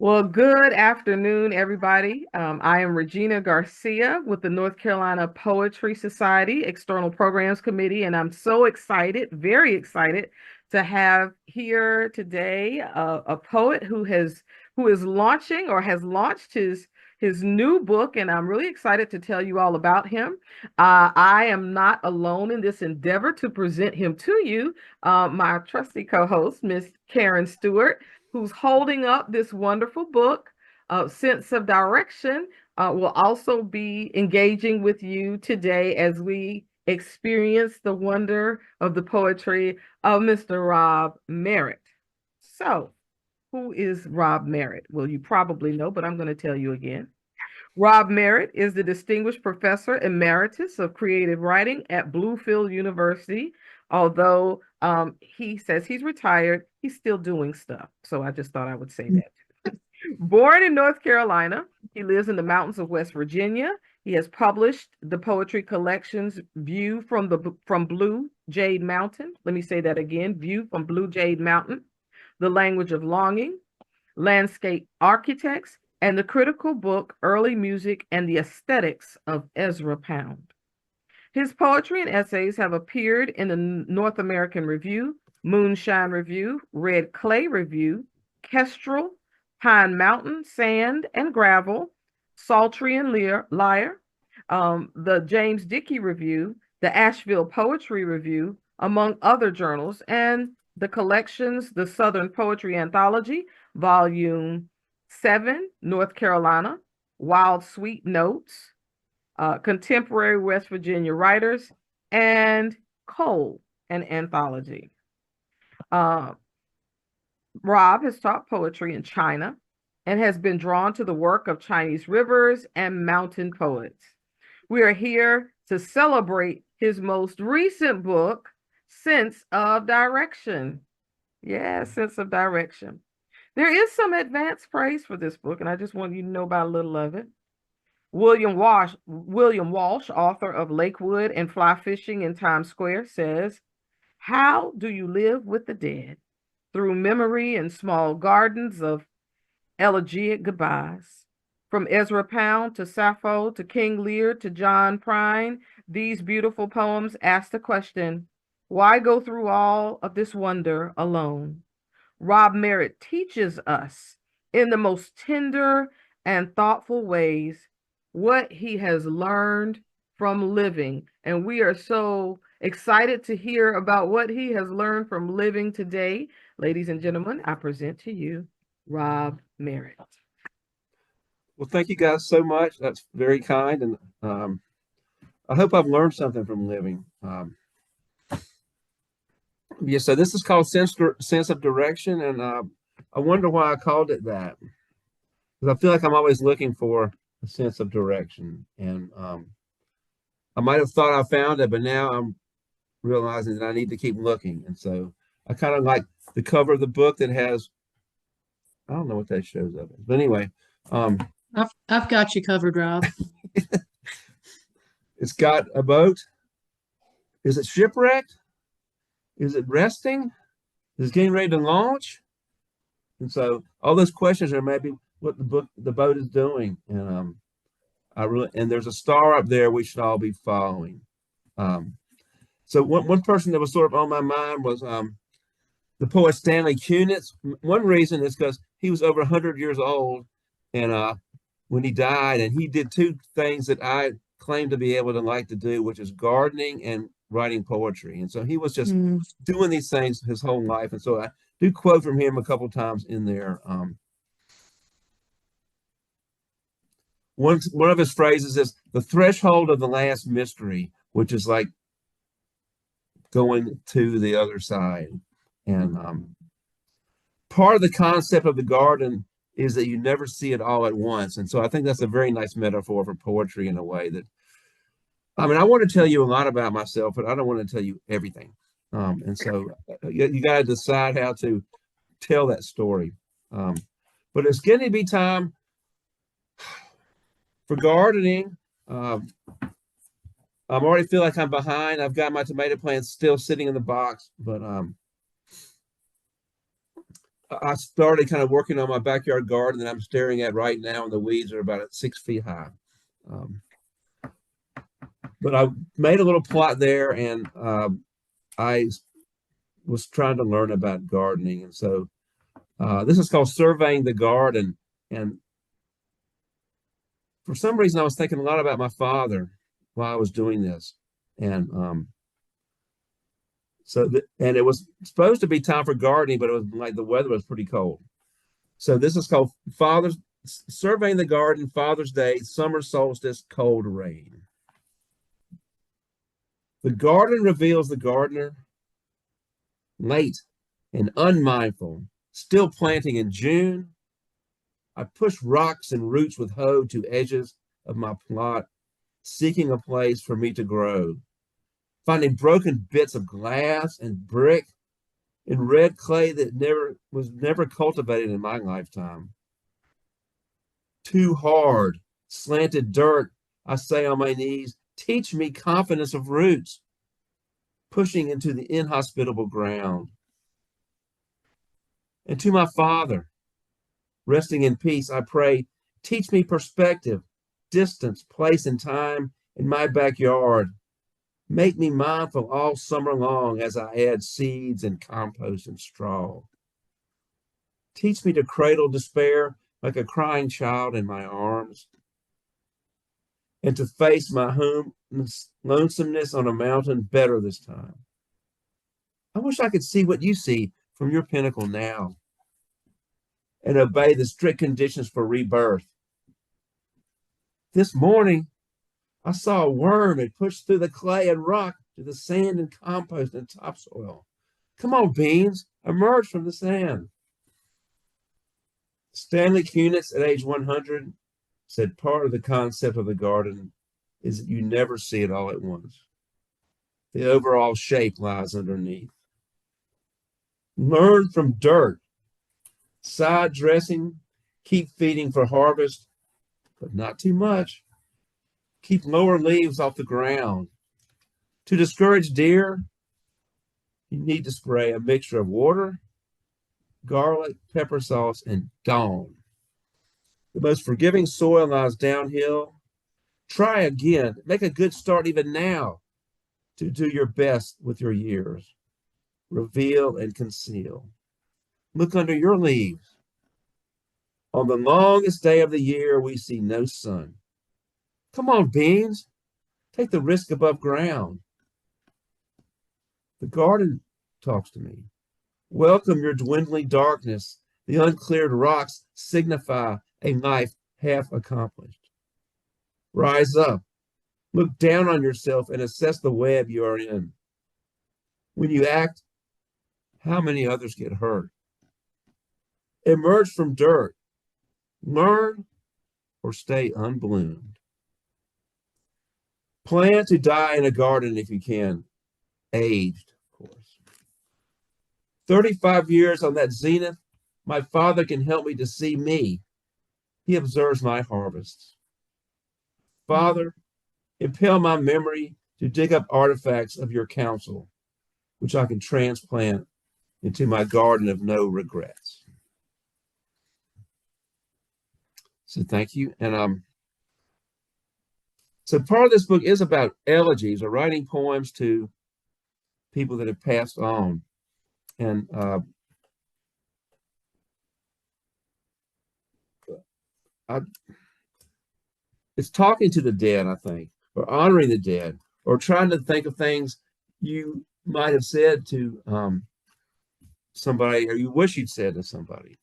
Well, good afternoon, everybody. I am Regina Garcia with the North Carolina Poetry Society External Programs Committee, and I'm so excited, very excited, to have here today a poet who is launching or has launched his new book, and I'm really excited to tell you all about him. I am not alone in this endeavor to present him to you. My trusty co-host, Miss Karen Stewart, who's holding up this wonderful book, Sense of Direction, will also be engaging with you today as we experience the wonder of the poetry of Mr. Rob Merritt. So, who is Rob Merritt? Well, you probably know, but I'm going to tell you again. Rob Merritt is the Distinguished Professor Emeritus of Creative Writing at Bluefield University. Although he says he's retired, he's still doing stuff. So I just thought I would say that. Born in North Carolina, he lives in the mountains of West Virginia. He has published the poetry collections View from Blue Jade Mountain. Let me say that again, View from Blue Jade Mountain, The Language of Longing, Landscape Architects, and the critical book Early Music and the Aesthetics of Ezra Pound. His poetry and essays have appeared in the North American Review, Moonshine Review, Red Clay Review, Kestrel, Pine Mountain, Sand and Gravel, Sultry and Lyre, the James Dickey Review, the Asheville Poetry Review, among other journals, and the collections, the Southern Poetry Anthology, Volume 7, North Carolina, Wild Sweet Notes, Contemporary West Virginia Writers, and Cole, an anthology. Rob has taught poetry in China and has been drawn to the work of Chinese rivers and mountain poets. We are here to celebrate his most recent book, Sense of Direction. Yeah, Sense of Direction. There is some advanced praise for this book, and I just want you to know about a little of it. William Walsh, author of Lakewood and Fly Fishing in Times Square, says, "How do you live with the dead? Through memory and small gardens of elegiac goodbyes. From Ezra Pound to Sappho to King Lear to John Prine, these beautiful poems ask the question, why go through all of this wonder alone? Rob Merritt teaches us in the most tender and thoughtful ways what he has learned from living. And we are so excited to hear about what he has learned from living today. Ladies and gentlemen, I present to you Rob Merritt. Well, thank you guys so much. That's very kind. And I hope I've learned something from living. Yeah, so this is called Sense of Direction. And I wonder why I called it that. Because I feel like I'm always looking for a sense of direction. And I might have thought I found it, but now I'm realizing that I need to keep looking. And so I kind of like the cover of the book that has, I don't know what that shows up as, but anyway. I've got you covered, Rob. It's got a boat. Is it shipwrecked? Is it resting? Is it getting ready to launch? And so all those questions are maybe what the boat is doing. And and there's a star up there we should all be following. So one person that was sort of on my mind was the poet Stanley Kunitz. One reason is because he was over 100 years old, and when he died, and he did two things that I claim to be able to like to do, which is gardening and writing poetry. And so he was just doing these things his whole life. And so I do quote from him a couple times in there. One of his phrases is the threshold of the last mystery, which is like going to the other side. And part of the concept of the garden is that you never see it all at once. And so I think that's a very nice metaphor for poetry in a way that, I mean, I want to tell you a lot about myself, but I don't want to tell you everything. And so you got to decide how to tell that story. But it's going to be time for gardening. I already feel like I'm behind. I've got my tomato plants still sitting in the box, but I started kind of working on my backyard garden that I'm staring at right now, and the weeds are about 6 feet high. But I made a little plot there, and I was trying to learn about gardening. And so this is called Surveying the Garden. And for some reason, I was thinking a lot about my father while I was doing this. And and it was supposed to be time for gardening, but it was like the weather was pretty cold. So this is called Surveying the Garden, Father's Day, Summer Solstice, Cold Rain. The garden reveals the gardener, late and unmindful, still planting in June. I push rocks and roots with hoe to edges of my plot, seeking a place for me to grow, finding broken bits of glass and brick and red clay that was never cultivated in my lifetime. Too hard, slanted dirt, I say on my knees, teach me confidence of roots, pushing into the inhospitable ground. And to my Father, resting in peace, I pray, teach me perspective, distance, place, and time in my backyard. Make me mindful all summer long as I add seeds and compost and straw. Teach me to cradle despair like a crying child in my arms, and to face my lonesomeness on a mountain better this time. I wish I could see what you see from your pinnacle now and obey the strict conditions for rebirth. This morning, I saw a worm. It pushed through the clay and rock to the sand and compost and topsoil. Come on, beans, emerge from the sand. Stanley Kunitz at age 100 said part of the concept of the garden is that you never see it all at once. The overall shape lies underneath. Learn from dirt. Side dressing, keep feeding for harvest, but not too much. Keep lower leaves off the ground. To discourage deer, you need to spray a mixture of water, garlic, pepper sauce, and Dawn. The most forgiving soil lies downhill. Try again. Make a good start even now to do your best with your years. Reveal and conceal. Look under your leaves. On the longest day of the year, we see no sun. Come on, beans. Take the risk above ground. The garden talks to me. Welcome your dwindling darkness. The uncleared rocks signify a life half accomplished. Rise up. Look down on yourself and assess the web you are in. When you act, how many others get hurt? Emerge from dirt. Learn or stay unbloomed. Plan to die in a garden if you can. Aged, of course. 35 years on that zenith, my Father can help me to see me. He observes my harvests. Father, impel my memory to dig up artifacts of your counsel, which I can transplant into my garden of no regrets. So thank you. And so part of this book is about elegies, or writing poems to people that have passed on. And it's talking to the dead, I think, or honoring the dead, or trying to think of things you might have said to somebody, or you wish you'd said to somebody.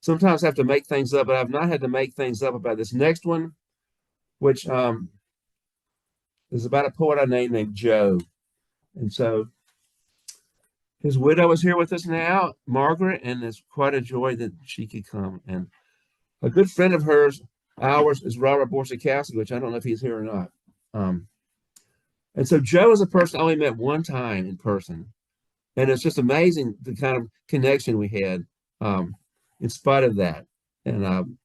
Sometimes I have to make things up, but I've not had to make things up about this next one, which is about a poet I named Joe. And so his widow is here with us now, Margaret, and it's quite a joy that she could come. And a good friend of ours is Robert Borsakowski, which I don't know if he's here or not. And so Joe is a person I only met one time in person. And it's just amazing the kind of connection we had in spite of that. And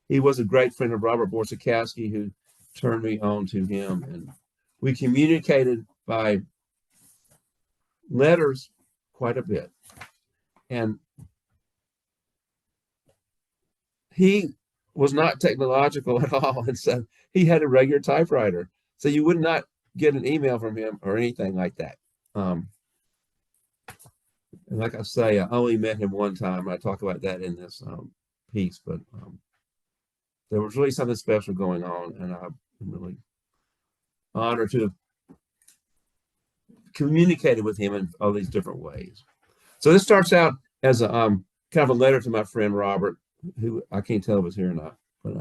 he was a great friend of Robert Borsakowski, who turned me on to him. And we communicated by letters quite a bit. And he was not technological at all. And so he had a regular typewriter. So you would not get an email from him or anything like that. And like I say, I only met him one time. I talk about that in this piece, but there was really something special going on, and I'm really honored to have communicated with him in all these different ways. So this starts out as a kind of a letter to my friend Robert, who I can't tell if was here or not, but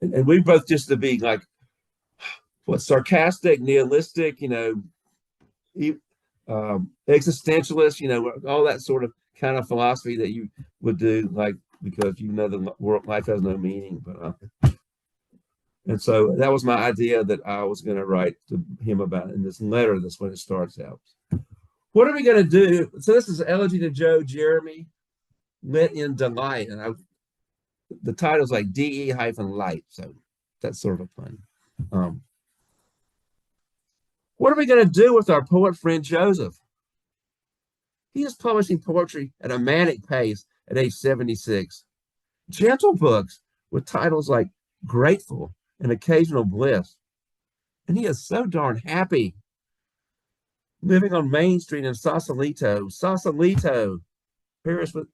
and we both just to be like what sarcastic, nihilistic, existentialist, all that sort of kind of philosophy that you would do, like because the world life has no meaning. But and so that was my idea that I was going to write to him about in this letter. That's when it starts out. What are we going to do? So this is Elegy to Joe Jeremy, Lit in Delight, and the title's like DE-light, so that's sort of fun. What are we going to do with our poet friend Joseph? He is publishing poetry at a manic pace at age 76. Gentle books with titles like Grateful and Occasional Bliss. And he is so darn happy. Living on Main Street in Sausalito,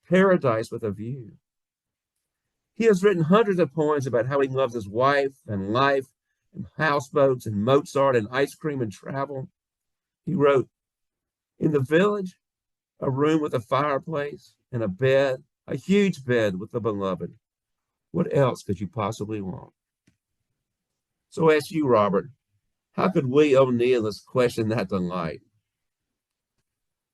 paradise with a view. He has written hundreds of poems about how he loves his wife and life and houseboats and Mozart and ice cream and travel. He wrote, in the village, a room with a fireplace and a bed, a huge bed with the beloved. What else could you possibly want? So I ask you, Robert, how could we O'Neillists question that delight?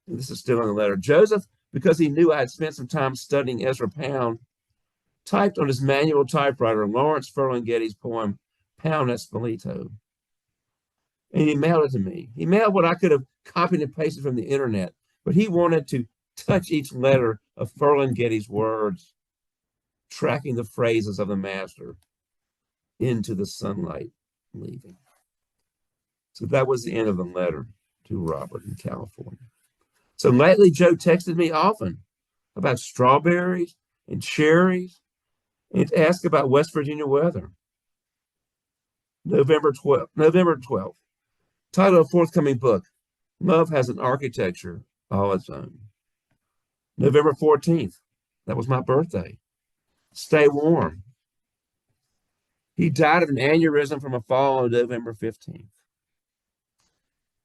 And this is still in the letter. Joseph, because he knew I had spent some time studying Ezra Pound, typed on his manual typewriter Lawrence Ferlinghetti's poem, Pound at Spoleto. And he mailed it to me. He mailed what I could have copied and pasted from the internet, but he wanted to touch each letter of Ferlinghetti's words, tracking the phrases of the master into the sunlight leaving. So that was the end of the letter to Robert in California. So lately, Joe texted me often about strawberries and cherries and asked about West Virginia weather. November 12th. Title of forthcoming book, Love Has an Architecture All Its Own. November 14th. That was my birthday. Stay warm. He died of an aneurysm from a fall on November 15th.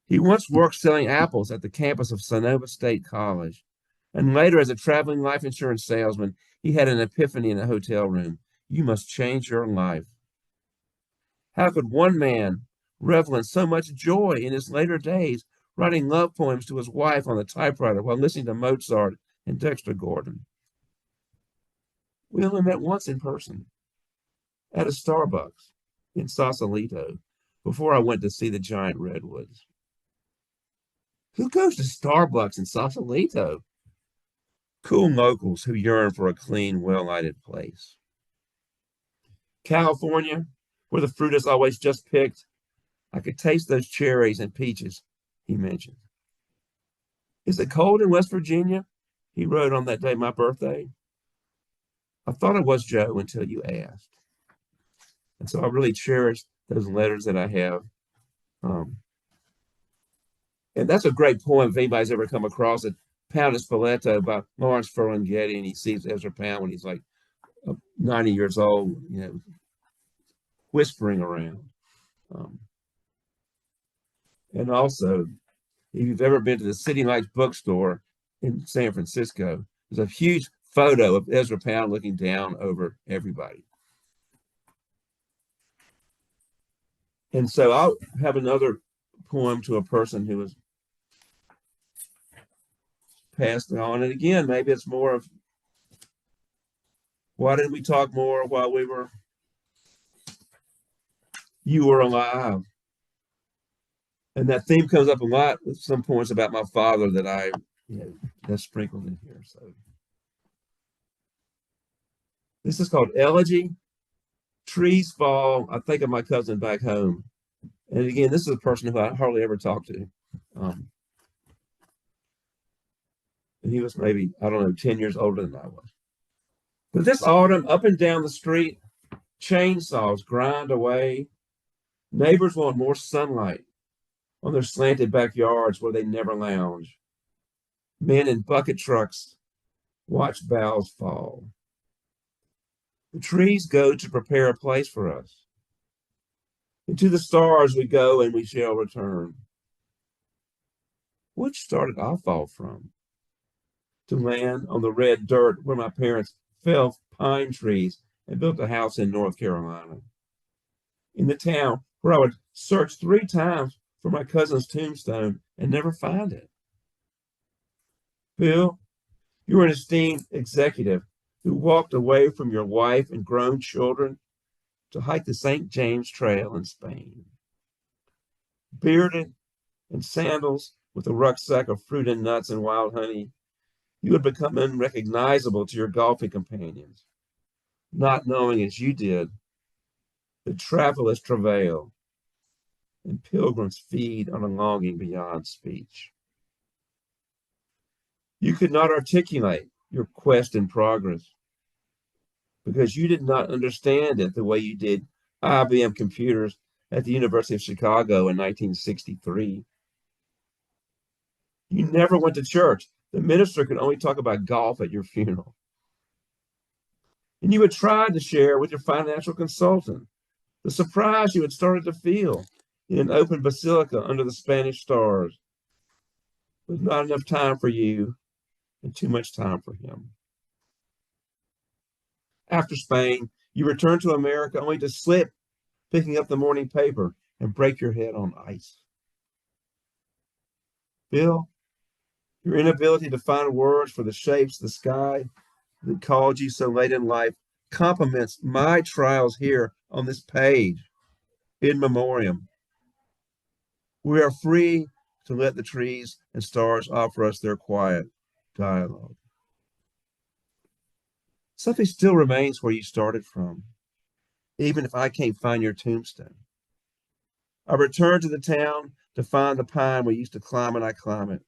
He once worked selling apples at the campus of Sonoma State College, and later as a traveling life insurance salesman, he had an epiphany in a hotel room. You must change your life. How could one man revel in so much joy in his later days, writing love poems to his wife on the typewriter while listening to Mozart and Dexter Gordon? We only met once in person at a Starbucks in Sausalito before I went to see the giant redwoods. Who goes to Starbucks in Sausalito? Cool locals who yearn for a clean, well-lighted place. California, where the fruit is always just picked. I could taste those cherries and peaches, he mentioned. Is it cold in West Virginia? He wrote on that day, my birthday. I thought it was, Joe, until you asked. And so I really cherish those letters that I have. And that's a great poem if anybody's ever come across it. Pound at Spoleto by Lawrence Ferlinghetti, and he sees Ezra Pound when he's like 90 years old, whispering around. And also, if you've ever been to the City Lights bookstore in San Francisco, there's a huge photo of Ezra Pound looking down over everybody. And so I'll have another poem to a person who was passed on. And again, maybe it's more of why didn't we talk more while you were alive? And that theme comes up a lot with some points about my father that I, that's sprinkled in here. So this is called Elegy. Trees fall. I think of my cousin back home. And again, this is a person who I hardly ever talk to. And he was maybe, 10 years older than I was. But this autumn, up and down the street, chainsaws grind away. Neighbors want more sunlight on their slanted backyards where they never lounge. Men in bucket trucks watch boughs fall. The trees go to prepare a place for us. Into the stars we go and we shall return. Which star did I fall from? To land on the red dirt where my parents felled pine trees and built a house in North Carolina. In the town where I would search 3 times for my cousin's tombstone and never find it. Bill, you were an esteemed executive who walked away from your wife and grown children to hike the St. James Trail in Spain. Bearded in sandals with a rucksack of fruit and nuts and wild honey, you had become unrecognizable to your golfing companions, not knowing as you did that travelers travail and pilgrims feed on a longing beyond speech. You could not articulate your quest in progress because you did not understand it the way you did IBM computers at the University of Chicago in 1963. You never went to church. The minister could only talk about golf at your funeral. And you had tried to share with your financial consultant the surprise you had started to feel in an open basilica under the Spanish stars, with not enough time for you and too much time for him. After Spain, you returned to America only to slip picking up the morning paper and break your head on ice. Bill, your inability to find words for the shapes of the sky that called you so late in life complements my trials here on this page, in memoriam. We are free to let the trees and stars offer us their quiet dialogue. Something still remains where you started from, even if I can't find your tombstone. I return to the town to find the pine we used to climb, and I climb it.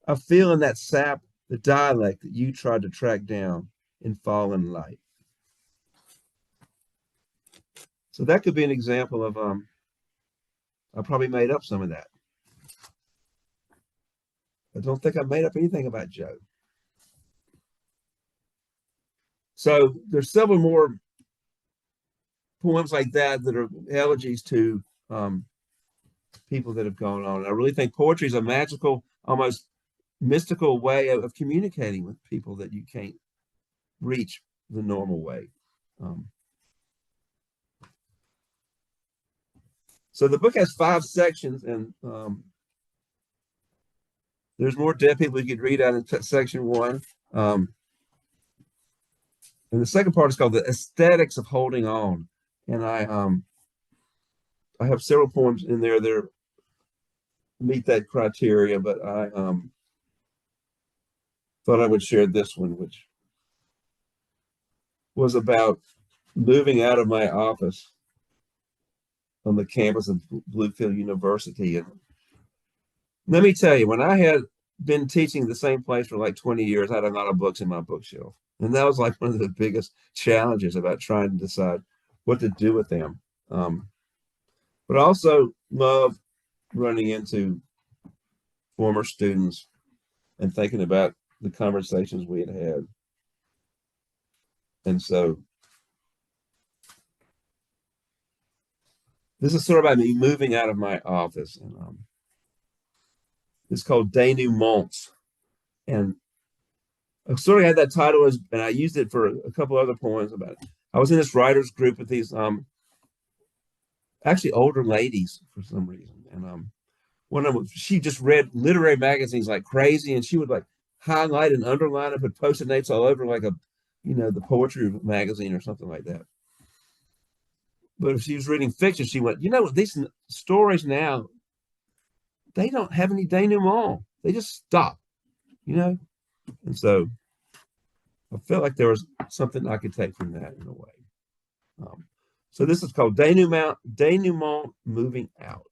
I feel in that sap the dialect that you tried to track down in fallen light. So that could be an example of, I probably made up some of that. I don't think I made up anything about Joe. So there's several more poems like that that are elegies to people that have gone on. I really think poetry is a magical, almost mystical way of communicating with people that you can't reach the normal way. So the book has 5 sections, and there's more dead people you could read out in section 1. And the second part is called The Aesthetics of Holding On. And I have several poems in there that meet that criteria, but I thought I would share this one, which was about moving out of my office on the campus of Bluefield University. And let me tell you, when I had been teaching the same place for like 20 years, I had a lot of books in my bookshelf. And that was like one of the biggest challenges about trying to decide what to do with them. But I also love running into former students and thinking about the conversations we had had. And so this is sort of about me moving out of my office. And it's called Denouements. And I sort of had that title, and I used it for a couple other poems about it. I was in this writers group with these actually older ladies for some reason. And one of them, she just read literary magazines like crazy, and she would like highlight and underline and put post-it notes all over like the poetry magazine or something like that. But if she was reading fiction, she went, these stories now, they don't have any denouement. They just stop, And so I felt like there was something I could take from that in a way. So this is called Denouement Moving Out.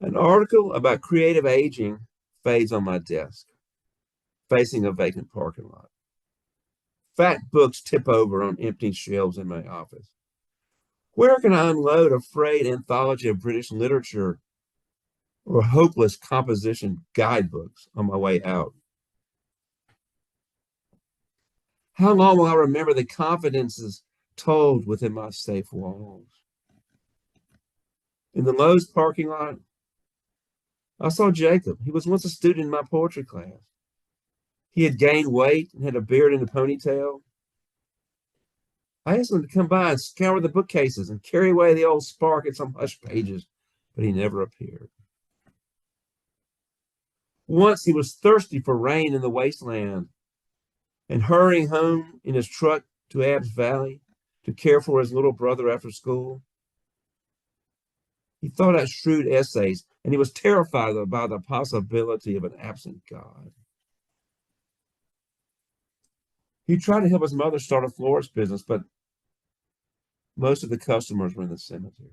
An article about creative aging fades on my desk. facing a vacant parking lot. Fat books tip over on empty shelves in my office. Where can I unload a frayed anthology of British literature or hopeless composition guidebooks on my way out? How long will I remember the confidences told within my safe walls? In the Lowe's parking lot, I saw Jacob. He was once a student in my poetry class. He had gained weight and had a beard and a ponytail. I asked him to come by and scour the bookcases and carry away the old spark in some hushed pages, but he never appeared. Once he was thirsty for rain in the wasteland, and hurrying home in his truck to Abbs Valley to care for his little brother after school. He thought out shrewd essays, and he was terrified by the possibility of an absent God. He tried to help his mother start a florist business, but most of the customers were in the cemetery.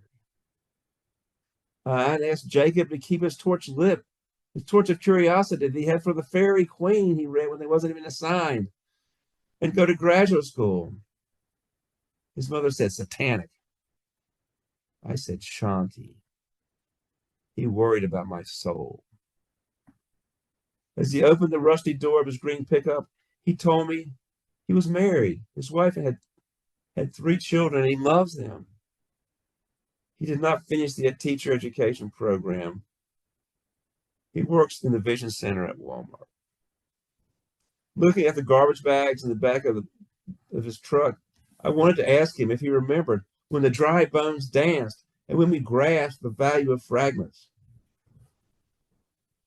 I'd asked Jacob to keep his torch lit, his torch of curiosity that he had for the fairy queen he read when they wasn't even assigned, and go to graduate school. His mother said satanic. I said Shanti. He worried about my soul. As he opened the rusty door of his green pickup, he told me he was married. His wife had 3 children, and he loves them. He did not finish the teacher education program. He works in the Vision Center at Walmart. Looking at the garbage bags in the back of his truck, I wanted to ask him if he remembered when the dry bones danced and when we grasped the value of fragments.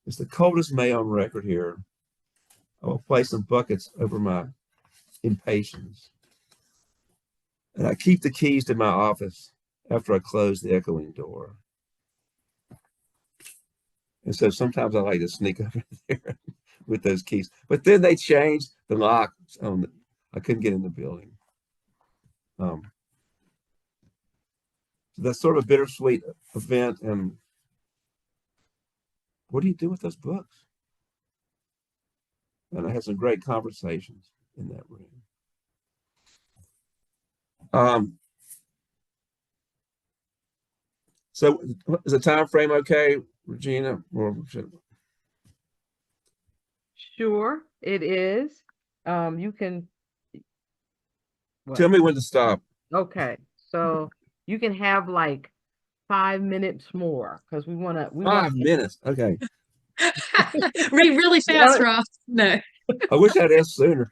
It's the coldest May on record here. I will place some buckets over my impatience. And I keep the keys to my office after I close the echoing door. And so sometimes I like to sneak over there with those keys. But then they changed the lock on I couldn't get in the building. So that's sort of a bittersweet event. And what do you do with those books? And I had some great conversations in that room. So is the time frame okay, Regina? Or Sure, it is. You can tell me when to stop. Okay, so you can have like 5 minutes more because we want to. 5 minutes. Okay. Read really fast, Rob. No. I wish I'd asked sooner.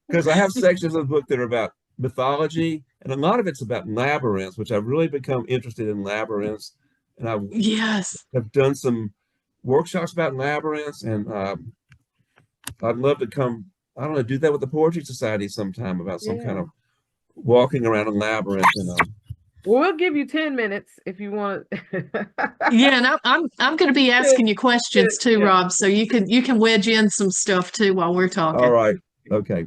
Because I have sections of the book that are about mythology, and a lot of it's about labyrinths, which I've really become interested in labyrinths. And I have done some workshops about labyrinths, and I'd love to come, I don't know, do that with the Poetry Society sometime about some kind of walking around a labyrinth. And we'll give you 10 minutes if you want. Yeah, and I'm going to be asking you questions too, Rob, so you can wedge in some stuff too while we're talking. All right. Okay.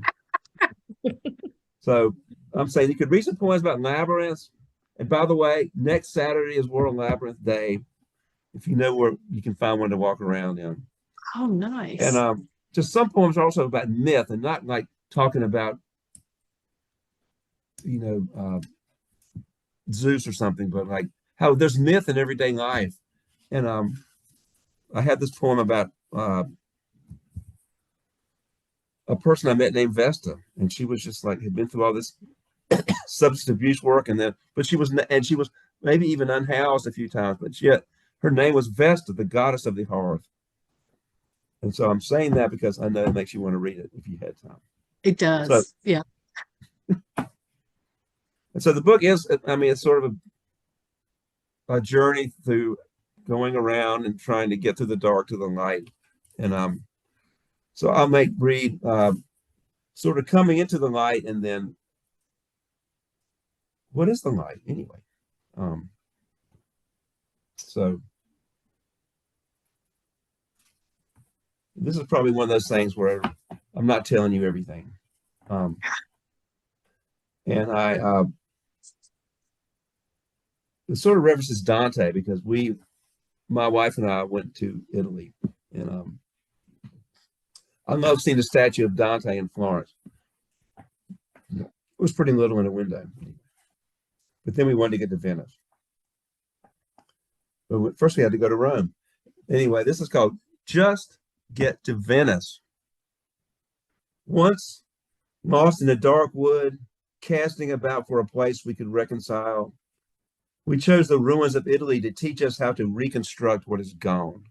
So I'm saying you could read some poems about labyrinths. And by the way, next Saturday is World Labyrinth Day. If you know where you can find one to walk around in. Oh, nice. And just some poems are also about myth and not like talking about, Zeus or something, but like how there's myth in everyday life. And I had this poem about a person I met named Vesta, and she was just like had been through all this substance abuse work, but she was maybe even unhoused a few times, but yet her name was Vesta, the goddess of the hearth. And so I'm saying that because I know it makes you want to read it if you had time. It does. So, yeah. And so the book is, it's sort of a journey through going around and trying to get through the dark to the light. And so I'll read sort of coming into the light, and then what is the light anyway? So this is probably one of those things where I'm not telling you everything. And it sort of references Dante because we my wife and I went to Italy, and I love seeing the statue of Dante in Florence. It was pretty little in a window, but then we wanted to get to Venice. But first we had to go to Rome. Anyway, this is called Just Get to Venice. Once lost in a dark wood, casting about for a place we could reconcile, we chose the ruins of Italy to teach us how to reconstruct what is gone.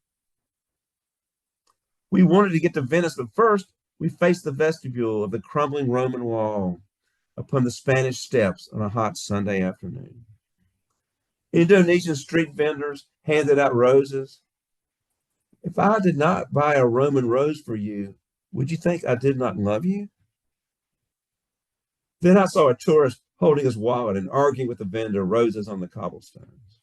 We wanted to get to Venice, but first we faced the vestibule of the crumbling Roman wall upon the Spanish steps on a hot Sunday afternoon. Indonesian street vendors handed out roses. If I did not buy a Roman rose for you, would you think I did not love you? Then I saw a tourist holding his wallet and arguing with the vendor, roses on the cobblestones.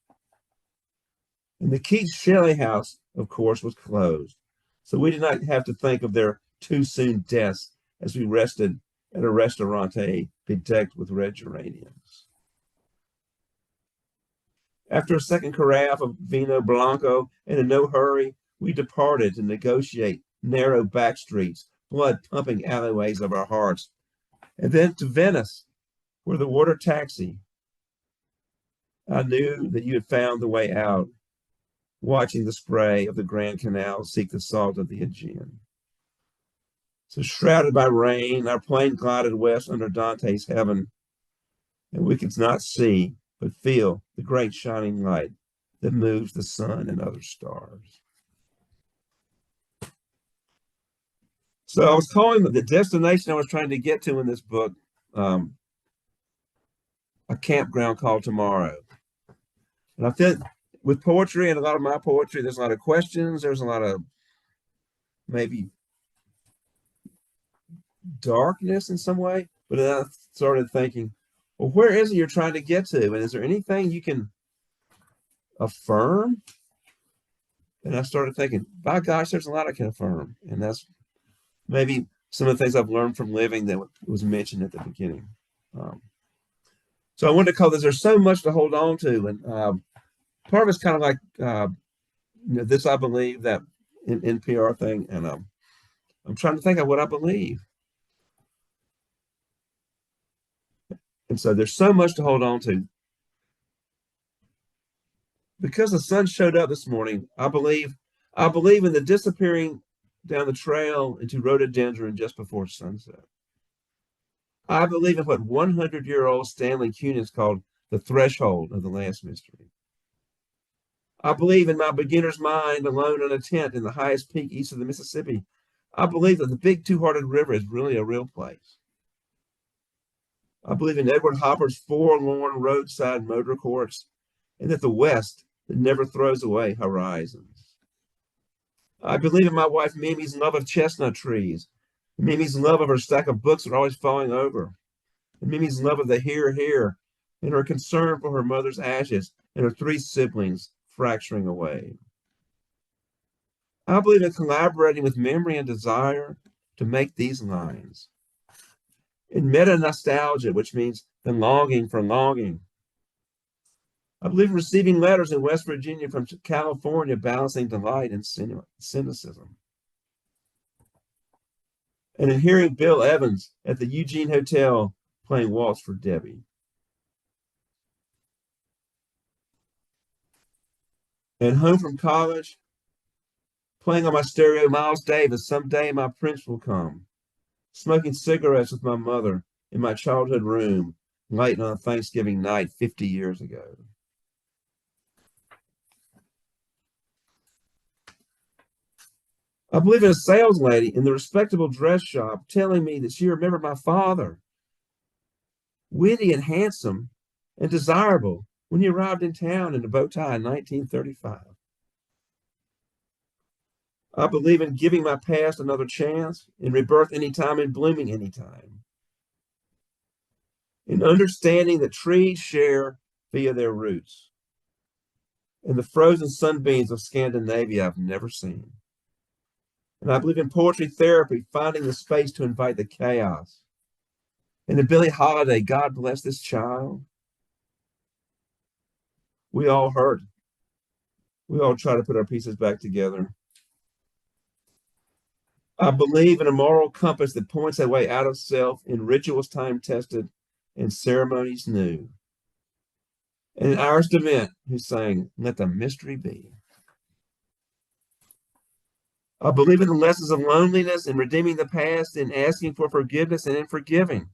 And the Keats Shelley house, of course, was closed, so we did not have to think of their too soon deaths as we rested at a restaurante bedecked with red geraniums. After a second carafe of vino blanco and in no hurry, we departed to negotiate narrow back streets, blood-pumping alleyways of our hearts, and then to Venice, where the water taxi. I knew that you had found the way out, watching the spray of the Grand Canal seek the salt of the Aegean. So shrouded by rain, our plane glided west under Dante's heaven, and we could not see but feel the great shining light that moves the sun and other stars. So I was calling the destination I was trying to get to in this book a campground called Tomorrow. And I feel with poetry and a lot of my poetry, there's a lot of questions, there's a lot of maybe darkness in some way, but then I started thinking, well, where is it you're trying to get to? And is there anything you can affirm? And I started thinking, by gosh, there's a lot I can affirm. And that's maybe some of the things I've learned from living that was mentioned at the beginning. So I wanted to call this, there's so much to hold on to. And part of it's kind of like, this I believe, that NPR thing. And I'm trying to think of what I believe. And so there's so much to hold on to. Because the sun showed up this morning, I believe in the disappearing down the trail into rhododendron just before sunset. I believe in what 100-year-old Stanley Kunitz called the threshold of the last mystery. I believe in my beginner's mind alone in a tent in the highest peak east of the Mississippi. I believe that the big two-hearted river is really a real place. I believe in Edward Hopper's forlorn roadside motor courts, and that the West that never throws away horizons. I believe in my wife Mimi's love of chestnut trees, Mimi's love of her stack of books that are always falling over, and Mimi's love of the here, and her concern for her mother's ashes and her 3 siblings fracturing away. I believe in collaborating with memory and desire to make these lines. In meta-nostalgia, which means the longing for longing. I believe in receiving letters in West Virginia from California, balancing delight and cynicism. And in hearing Bill Evans at the Eugene Hotel playing Waltz for Debbie. And home from college, playing on my stereo Miles Davis, Someday My Prince Will Come. Smoking cigarettes with my mother in my childhood room late on a Thanksgiving night 50 years ago. I believe in a sales lady in the respectable dress shop telling me that she remembered my father, witty and handsome and desirable, when he arrived in town in a bow tie in 1935. I believe in giving my past another chance, in rebirth anytime, in blooming anytime. In understanding that trees share via their roots, and the frozen sunbeams of Scandinavia I've never seen. And I believe in poetry therapy, finding the space to invite the chaos. And in Billie Holiday, God bless this child. We all hurt. We all try to put our pieces back together. I believe in a moral compass that points a way out of self in rituals time-tested and ceremonies new. And Iris DeVent, who sang, "Let the mystery be." I believe in the lessons of loneliness and redeeming the past and asking for forgiveness and in forgiving.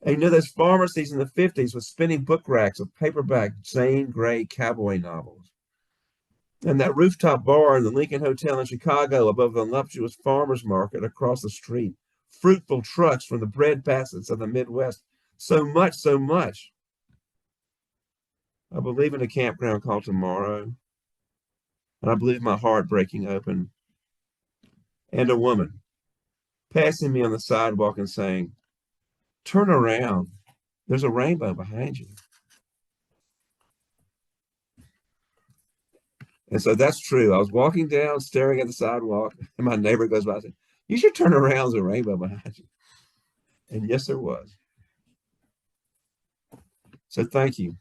And you know those pharmacies in the 50s with spinning book racks of paperback Jane Grey cowboy novels. And that rooftop bar in the Lincoln Hotel in Chicago above the voluptuous farmer's market across the street. Fruitful trucks from the bread baskets of the Midwest. So much, so much. I believe in a campground called Tomorrow. And I believe my heart breaking open. And a woman passing me on the sidewalk and saying, "Turn around. There's a rainbow behind you." And so that's true. I was walking down, staring at the sidewalk, and my neighbor goes by and said, "You should turn around. There's a rainbow behind you." And yes, there was. So thank you.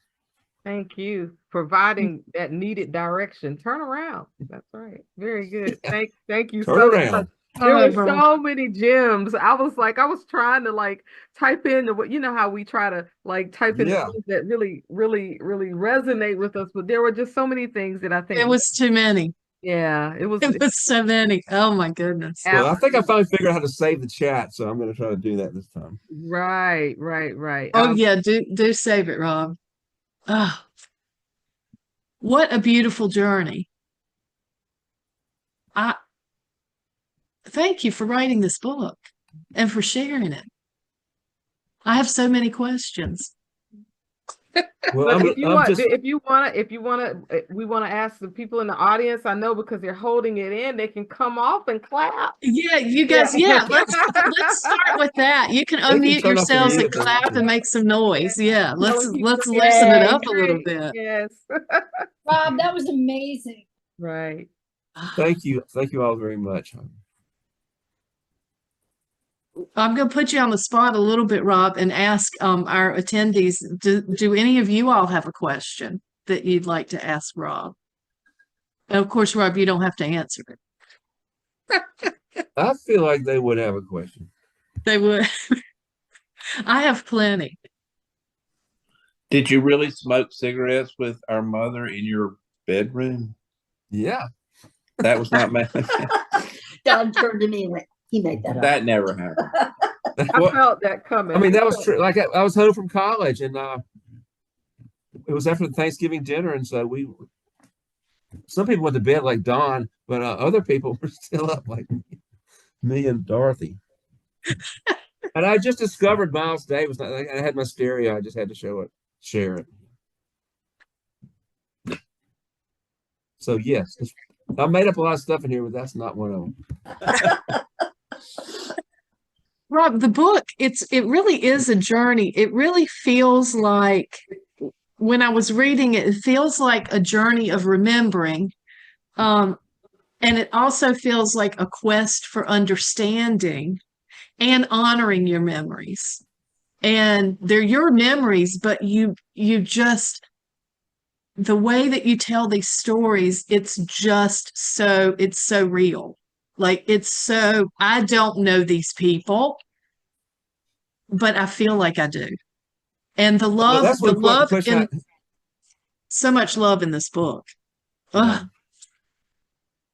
Thank you for providing that needed direction. Turn around. That's right. Very good. Thank you Turn so around. much. There were so many gems. I was trying to type in you know how we try to type in the things that really, really, really resonate with us, but there were just so many things that I think it was too many. Yeah, it was so many. Oh my goodness. Well, I think I finally figured out how to save the chat, so I'm going to try to do that this time. Right. Oh yeah, do save it, Rob. Oh, what a beautiful journey. Thank you for writing this book and for sharing it. I have so many questions. Well, we want to ask the people in the audience. I know because they're holding it in, they can come off and clap. Yeah, you guys. Yeah, let's start with that. You can unmute yourselves and clap and make some noise. Yeah, let's loosen it up a little bit. Yes, Rob, that was amazing. Right. Thank you all very much. I'm going to put you on the spot a little bit, Rob, and ask our attendees, do any of you all have a question that you'd like to ask Rob? And of course, Rob, you don't have to answer it. I feel like they would have a question. They would. I have plenty. Did you really smoke cigarettes with our mother in your bedroom? Yeah. That was not my... Don turned to me and went, "He made that up." That never happened. I felt that coming. I mean, that was true. Like I was home from college, and it was after the Thanksgiving dinner, and so some people went to bed like Dawn, but other people were still up like me and Dorothy. And I just discovered Miles Davis. I had my stereo. I just had to share it. So yes, I made up a lot of stuff in here, but that's not one of them. Rob, the book, it really is a journey. It really feels like, when I was reading it, it feels like a journey of remembering. And it also feels like a quest for understanding and honoring your memories. And they're your memories, but you just, the way that you tell these stories, it's so real. Like, I don't know these people, but I feel like I do. And the love, so much love in this book. Yeah.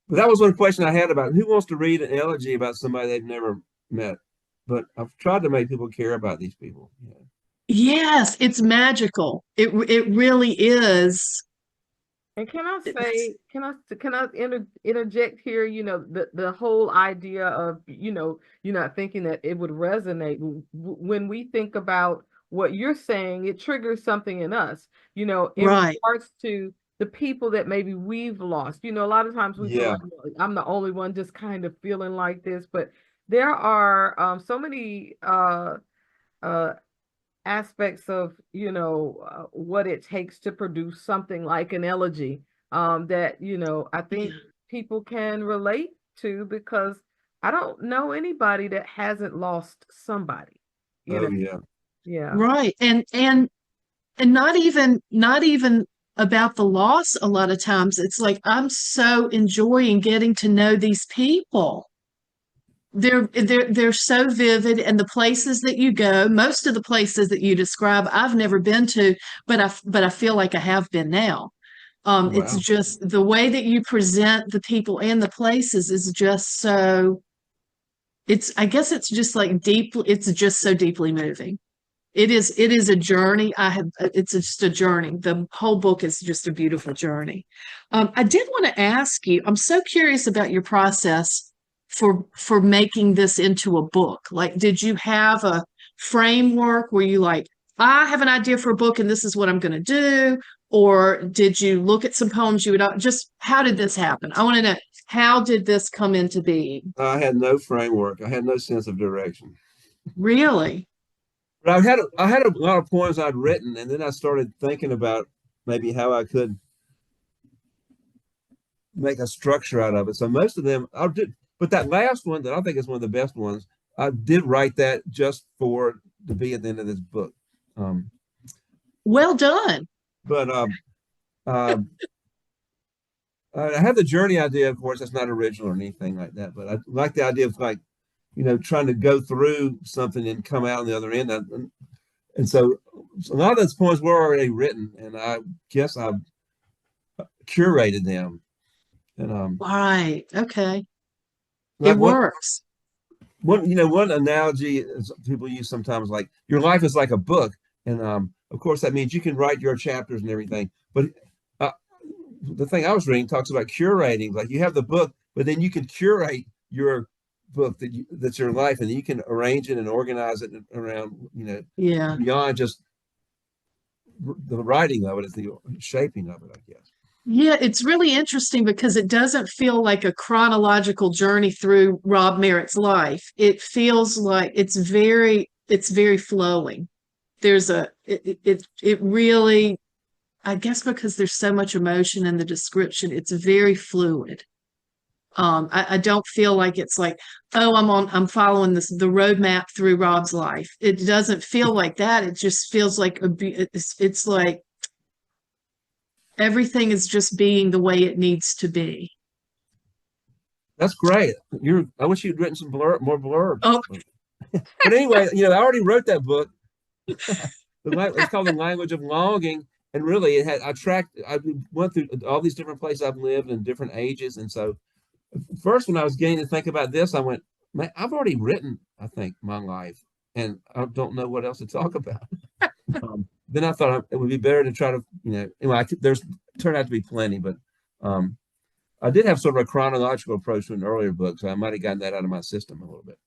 But that was one question I had about who wants to read an elegy about somebody they've never met. But I've tried to make people care about these people. Yeah. Yes, it's magical. It really is. And can I interject here? You know, the whole idea of, you're not thinking that it would resonate. When we think about what you're saying, it triggers something in us, in regards to the people that maybe we've lost. A lot of times we feel like I'm the only one just kind of feeling like this, but there are so many aspects of what it takes to produce something like an elegy that I think people can relate to, because I don't know anybody that hasn't lost somebody. Yeah. Right. And not even about the loss a lot of times. It's like I'm so enjoying getting to know these people. They're so vivid, and the places that you go, most of the places that you describe, I've never been to, but I feel like I have been now. It's Wow. just the way that you present the people and the places is just so, I guess it's just like it's just so deeply moving. It is a journey. It's just a journey. The whole book is just a beautiful journey. I did want to ask you, I'm so curious about your process for making this into a book. Like, did you have a framework where you like, I have an idea for a book and this is what I'm going to do? Or did you look at some poems you would just, how did this happen? I want to know, how did this come into being? I had no framework. I had no sense of direction. Really? But I had a lot of poems I'd written, and then I started thinking about maybe how I could make a structure out of it. So most of them I did, but that last one that I think is one of the best ones, I did write that just to be at the end of this book. Well done. But I have the journey idea, of course. That's not original or anything like that. But I like the idea of, like, trying to go through something and come out on the other end. And so a lot of those poems were already written, and I guess I curated them. And Right. Okay. like It works. one analogy is people use sometimes, like, your life is like a book, and of course that means you can write your chapters and everything. But the thing I was reading talks about curating. Like, you have the book, but then you can curate your book that's your life, and you can arrange it and organize it around, Yeah. beyond just the writing of it, is the shaping of it, I guess. Yeah, it's really interesting because it doesn't feel like a chronological journey through Rob Merritt's life. It feels like it's very flowing. It really, I guess because there's so much emotion in the description, it's very fluid. I don't feel like it's like, oh, I'm following the roadmap through Rob's life. It doesn't feel like that. It just feels like it's like everything is just being the way it needs to be. That's great. I wish you'd written some more blurbs. Oh. But anyway, I already wrote that book. It's called The Language of Longing. And really, I went through all these different places I've lived in different ages. And so first, when I was getting to think about this, I went, man, I've already written, I think, my life, and I don't know what else to talk about. Then I thought it would be better to try to, anyway, there's turned out to be plenty, but I did have sort of a chronological approach to an earlier book, so I might have gotten that out of my system a little bit.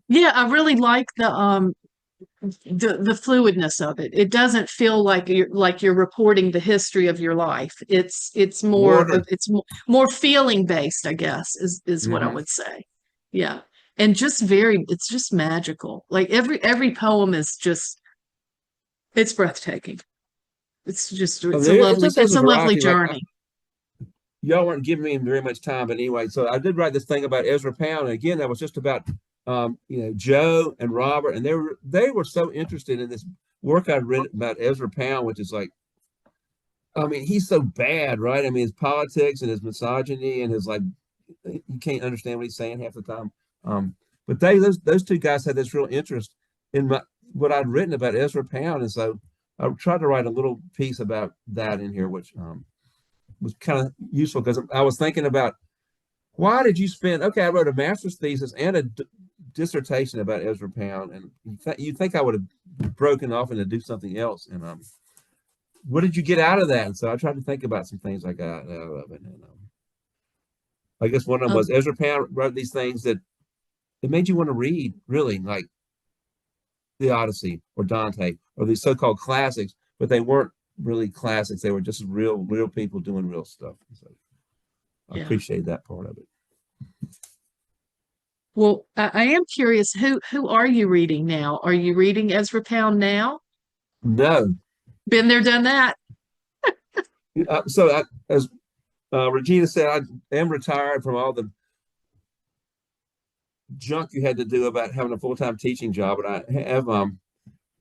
Yeah, I really like the fluidness of it. It doesn't feel like you're reporting the history of your life. It's more more feeling based, I guess, is what I would say. Yeah. And it's just magical. Like every poem is just, it's breathtaking. It's just, it's a lovely journey. Y'all weren't giving me very much time, but anyway, so I did write this thing about Ezra Pound, and again, that was just about Joe and Robert, and they were so interested in this work I'd written about Ezra Pound, which is like, I mean, he's so bad, right? I mean, his politics and his misogyny and his, like, you can't understand what he's saying half the time. But those two guys had this real interest in what I'd written about Ezra Pound, and so I tried to write a little piece about that in here, which was kind of useful, because I was thinking about, why did you spend, I wrote a master's thesis and a dissertation about Ezra Pound, and you think I would have broken off into do something else, and what did you get out of that? And so I tried to think about some things I got out of it, and I guess one of them was Ezra Pound wrote these things that it made you want to read, really, like the Odyssey or Dante or these so-called classics, but they weren't really classics. They were just real people doing real stuff. So I appreciate that part of it. Well, I am curious, who are you reading now? Are you reading Ezra Pound now? No. Been there, done that. So as Regina said, I am retired from all the junk you had to do about having a full-time teaching job, but I have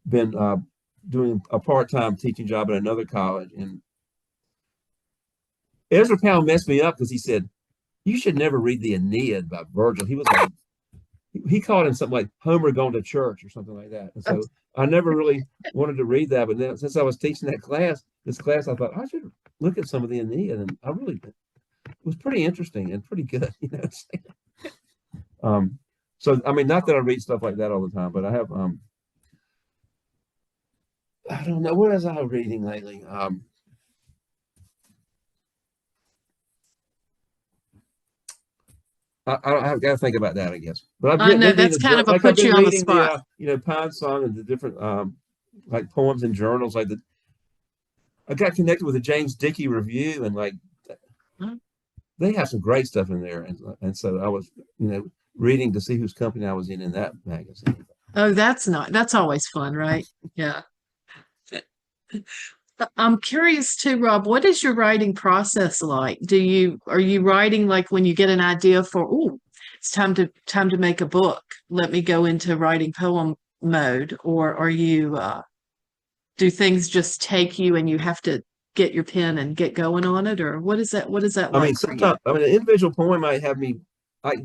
been doing a part-time teaching job at another college, and Ezra Pound messed me up because he said, you should never read the Aeneid by Virgil. He was like, he called him something like Homer going to church or something like that. And so I never really wanted to read that. But then since I was teaching this class, I thought I should look at some of the Aeneid. And I really, it was pretty interesting and pretty good, you know. So, I mean, not that I read stuff like that all the time, but I have, I don't know, what was I reading lately? I've got to think about that, I guess. But I know that's kind of a put you on the spot. You know, Pine Song and the different like poems and journals. Like I got connected with the James Dickey Review, and like they have some great stuff in there. And so I was, you know, reading to see whose company I was in that magazine. Oh, that's always fun, right? Yeah. I'm curious too, Rob, what is your writing process like? Are you writing like when you get an idea for, oh, it's time to make a book, let me go into writing poem mode, or are you do things just take you and you have to get your pen and get going on it, or what is that like? I mean, sometimes an individual poem might have me like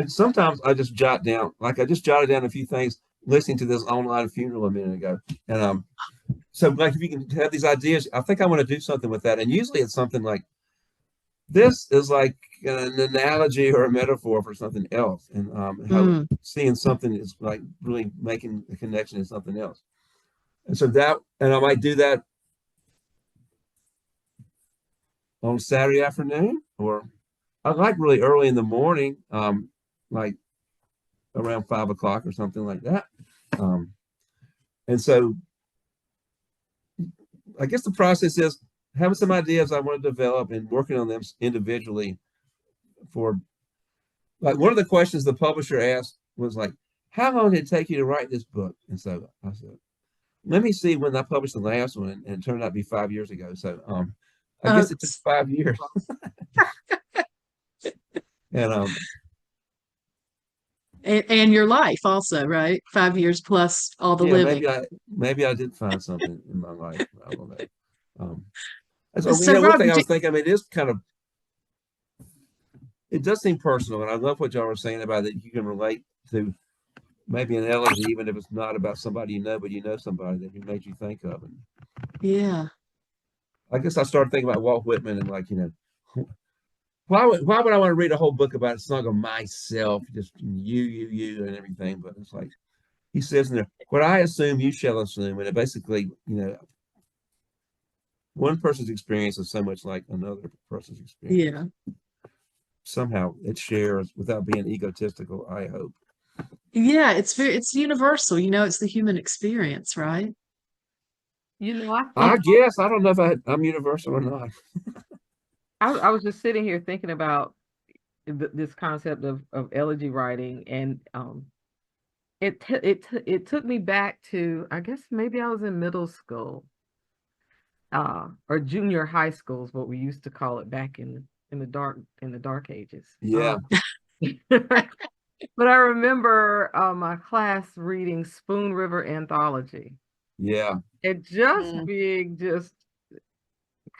sometimes I just jot down, like I just jotted down a few things listening to this online funeral a minute ago. And so like if you can have these ideas, I think I want to do something with that. And usually it's something like this is like an analogy or a metaphor for something else. And how seeing something is like really making a connection to something else. And so and I might do that on Saturday afternoon, or I like really early in the morning, like around 5 o'clock or something like that. And so I guess the process is having some ideas I want to develop and working on them individually. For like one of the questions the publisher asked was like, how long did it take you to write this book? And so I said, let me see when I published the last one, and it turned out to be 5 years ago. So I guess it took 5 years. And your life also, right? 5 years plus all the living. Maybe I did find something in my life. I don't know. So Rob, one thing I was thinking, I mean, it is kind of, it does seem personal, and I love what y'all were saying about that you can relate to maybe an elegy, even if it's not about somebody you know, but you know somebody that he made you think of. And yeah. I guess I started thinking about Walt Whitman and like, you know, why would I want to read a whole book about it's not going myself, just you and everything? But it's like he says in there, what I assume you shall assume. And it basically, you know, one person's experience is so much like another person's experience. Yeah. Somehow it shares without being egotistical, I hope. Yeah, it's universal, you know, it's the human experience, right? You know, I guess I don't know if I'm universal or not. I was just sitting here thinking about this concept of elegy writing, and it took me back to, I guess maybe I was in middle school, or junior high school is what we used to call it back in the dark ages. Yeah. But I remember my class reading Spoon River Anthology. Yeah. And just being just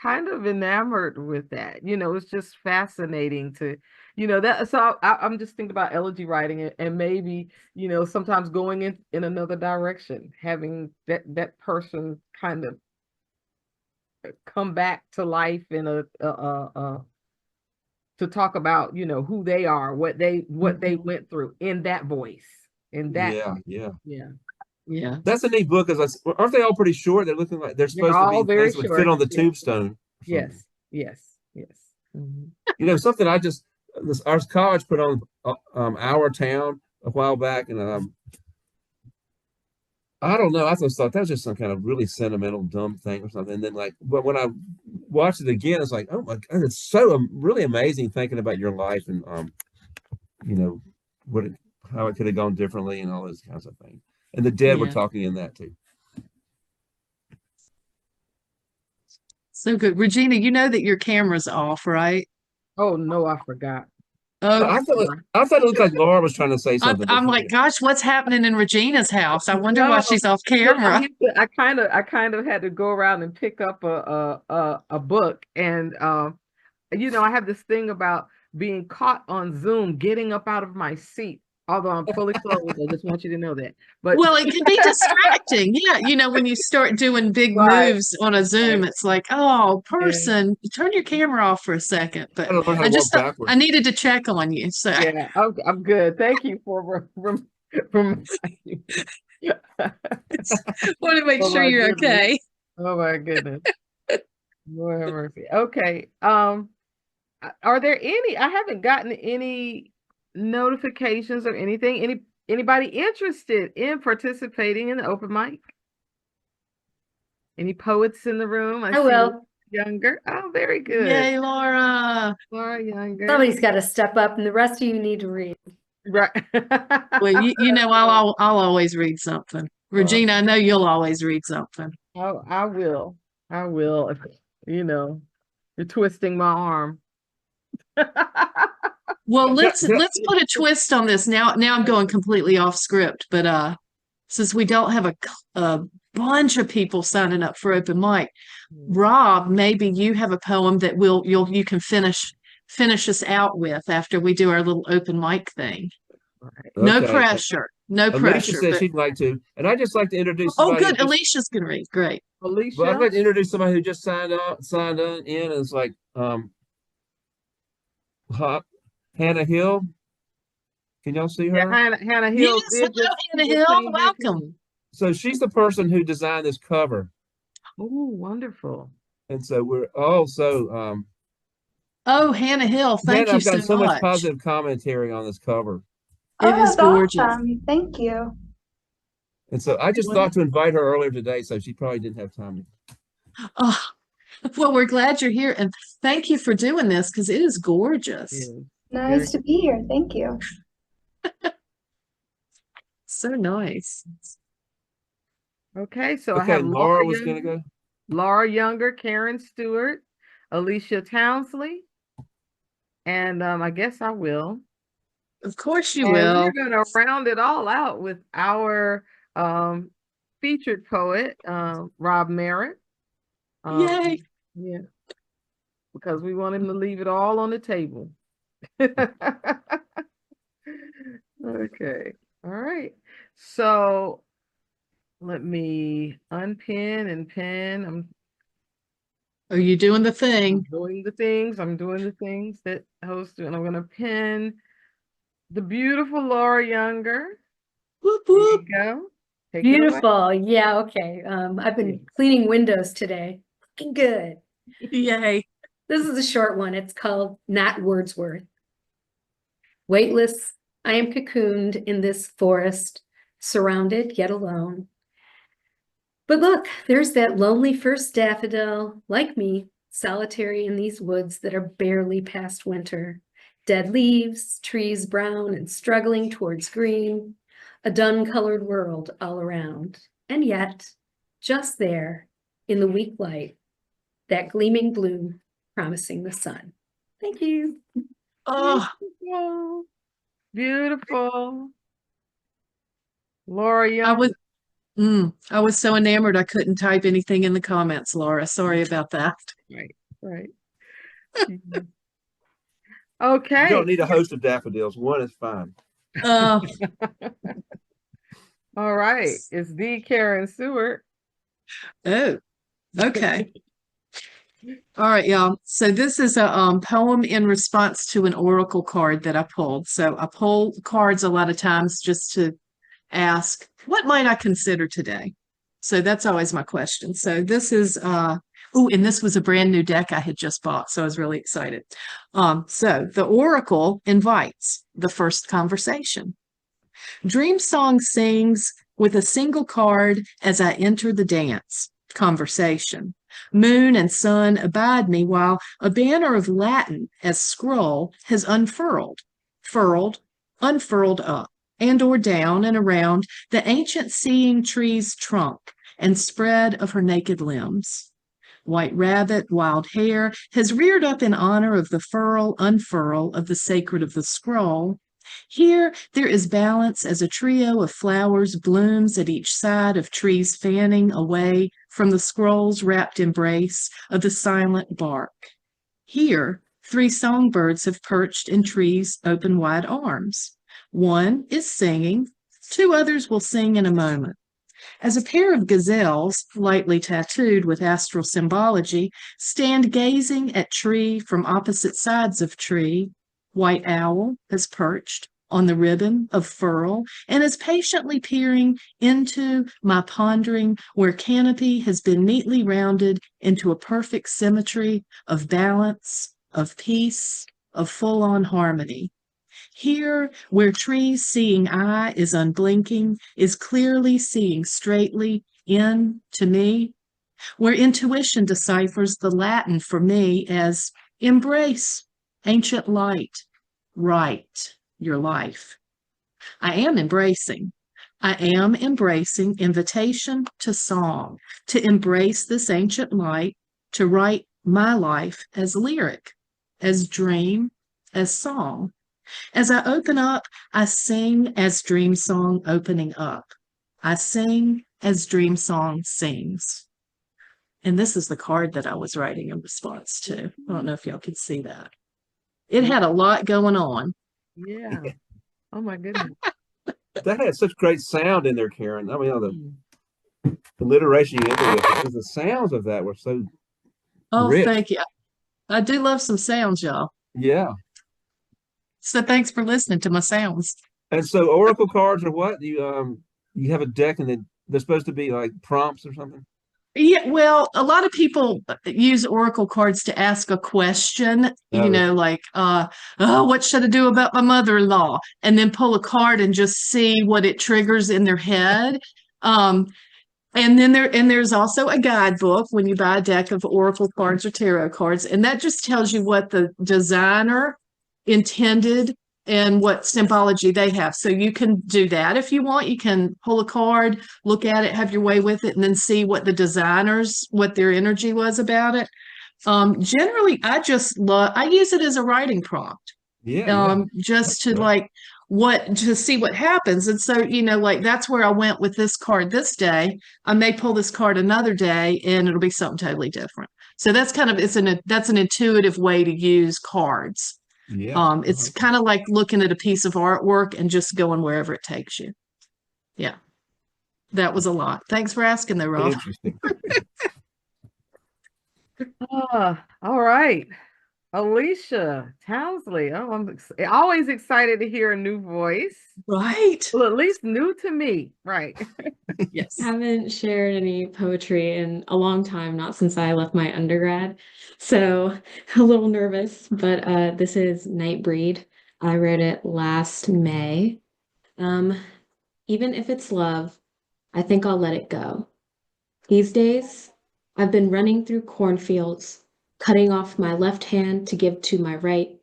kind of enamored with that. You know, it's just fascinating to, you know, that. So I'm just thinking about elegy writing and maybe, you know, sometimes going in another direction, having that person kind of come back to life in to talk about, you know, who they are, what they went through in that voice, in that. Yeah. That's a neat book. Aren't they all pretty short? They're looking like they're supposed to be things that would fit on the tombstone. Yes. Mm-hmm. You know, something our college put on Our Town a while back, and I don't know. I just thought that was just some kind of really sentimental, dumb thing or something. And then but when I watched it again, it's like, oh my God, it's so really amazing thinking about your life and you know, how it could have gone differently and all those kinds of things. And the dead were talking in that too. So good. Regina, you know that your camera's off, right? Oh no, I forgot. Oh, I thought it looked like Laura was trying to say something. I'm like, gosh, what's happening in Regina's house? I wonder why No, she's off I camera. had I kind of had to go around and pick up a book, and you know, I have this thing about being caught on Zoom, getting up out of my seat, although I'm fully clothed. I just want you to know that. But Well, it can be distracting. Yeah, you know, when you start doing big Right. moves on a Zoom, Right. it's like, oh, person, turn your camera off for a second. But I don't know how I to just walk thought backwards. I needed to check on you. So yeah, I'm good. Thank you for want want to make Oh sure my you're goodness. okay. Oh my goodness. Lord have mercy. Okay. Are there any? I haven't gotten any notifications or anything. Anybody interested in participating in the open mic? Any poets in the room? I will. Younger. Oh, very good. Yay, Laura. Laura Younger. Somebody's got to step up, and the rest of you need to read. Right. Well, you know, I'll always read something. Regina, I know you'll always read something. Oh, I will. I will. You know, you're twisting my arm. Well, let's put a twist on this. Now I'm going completely off script, but since we don't have a bunch of people signing up for open mic, Rob, maybe you have a poem that you can finish us out with after we do our little open mic thing. No Okay. pressure. No Alicia pressure. says But, she'd like to, and I just like to introduce. oh, somebody good. who just- Alicia's gonna read. Great. Alicia. Well, I'd like to introduce somebody who just signed in, and it's like Hannah Hill. Can y'all see her? Yeah, Hannah Hill. Yes, hello, Hannah Hill. Welcome. So she's the person who designed this cover, Oh, wonderful. and so we're also Oh, Hannah Hill, thank Hannah, you I've got so much. much positive commentary on this cover, It is that's gorgeous. awesome. Thank you. and so I just thought to invite her earlier today, so she probably didn't have time. Oh, well, we're glad you're here, and thank you for doing this because it is gorgeous. Yeah. Nice to be here. Thank you. So nice. Okay, so I Okay, have Laura was Younger, gonna go. Laura Younger, Karen Stewart, Alicia Townsley, and I guess I will. Of course you And will. we're going to round it all out with our featured poet, Rob Merritt. Yay. Yeah, because we want him to leave it all on the table. Okay, all right. So let me unpin and pin. Are you doing the thing? doing the things. I'm doing the things that hosts do, and I'm going to pin the beautiful Laura Younger. Whoop, There whoop. you go. Take it away. Beautiful. Yeah, okay. I've been cleaning windows today. Looking good. Yay. This is a short one. It's called Not Wordsworth. Weightless, I am cocooned in this forest, surrounded yet alone. But look, there's that lonely first daffodil, like me, solitary in these woods that are barely past winter. Dead leaves, trees brown and struggling towards green, a dun-colored world all around. And yet, just there, in the weak light, that gleaming blue promising the sun. Thank you. Oh, Beautiful. Beautiful. Laura Young. I was so enamored I couldn't type anything in the comments, Laura. Sorry about that. Right. You Okay. don't need a host of daffodils. One is fine. Uh, All right. It's the Karen Stewart. oh, okay. All right, y'all. So this is a poem in response to an oracle card that I pulled. So I pull cards a lot of times just to ask, what might I consider today? So that's always my question. So this is and this was a brand new deck I had just bought, so I was really excited. So the oracle invites the first conversation. Dream Song sings with a single card as I enter the dance. Conversation. Moon and sun abide me while a banner of Latin as scroll has unfurled, furled, unfurled up, and or down and around the ancient seeing tree's trunk and spread of her naked limbs. white rabbit, wild hare, has reared up in honor of the furl, unfurl of the sacred of the scroll. Here there is balance as a trio of flowers blooms at each side of trees fanning away from the scroll's wrapped embrace of the silent bark. Here, 3 songbirds have perched in trees' open wide arms. One is singing, 2 others will sing in a moment. As a pair of gazelles, lightly tattooed with astral symbology, stand gazing at tree from opposite sides of tree, white owl has perched on the ribbon of furl and is patiently peering into my pondering where canopy has been neatly rounded into a perfect symmetry of balance, of peace, of full-on harmony. Here, where tree's seeing eye is unblinking, is clearly seeing straightly in to me, where intuition deciphers the Latin for me as embrace, ancient light, write your life. I am embracing invitation to song, to embrace this ancient light, to write my life as lyric, as dream, as song. As I open up, I sing as dream song opening up. I sing as dream song sings. And this is the card that I was writing in response to. I don't know if y'all could see that. It had a lot going on. Yeah. Oh my goodness. That had such great sound in there, Karen. I mean, the alliteration you ended with, because the sounds of that were so Oh, rich. thank you. I do love some sounds, y'all. Yeah. So thanks for listening to my sounds. And so oracle cards are what? You have a deck and then they're supposed to be like prompts or something? Yeah, well, a lot of people use oracle cards to ask a question, you know, like, oh, what should I do about my mother-in-law? And then pull a card and just see what it triggers in their head. And then there's also a guidebook when you buy a deck of oracle cards or tarot cards, and that just tells you what the designer intended and what symbology they have. So you can do that if you want. You can pull a card, look at it, have your way with it, and then see what the designers, what their energy was about it. Generally, I use it as a writing prompt. Just to to see what happens. And so, you know, like that's where I went with this card this day. I may pull this card another day and it'll be something totally different. So that's kind of, that's an intuitive way to use cards. Yeah. It's kind of like looking at a piece of artwork and just going wherever it takes you. Yeah. That was a lot. Thanks for asking though, Rob. Interesting. All right. Alicia Townsley. Oh, I'm always excited to hear a new voice. Right. Well, at least new to me. Right. Yes. I haven't shared any poetry in a long time, not since I left my undergrad. So a little nervous, but this is Nightbreed. I wrote it last May. Even if it's love, I think I'll let it go. These days, I've been running through cornfields, cutting off my left hand to give to my right,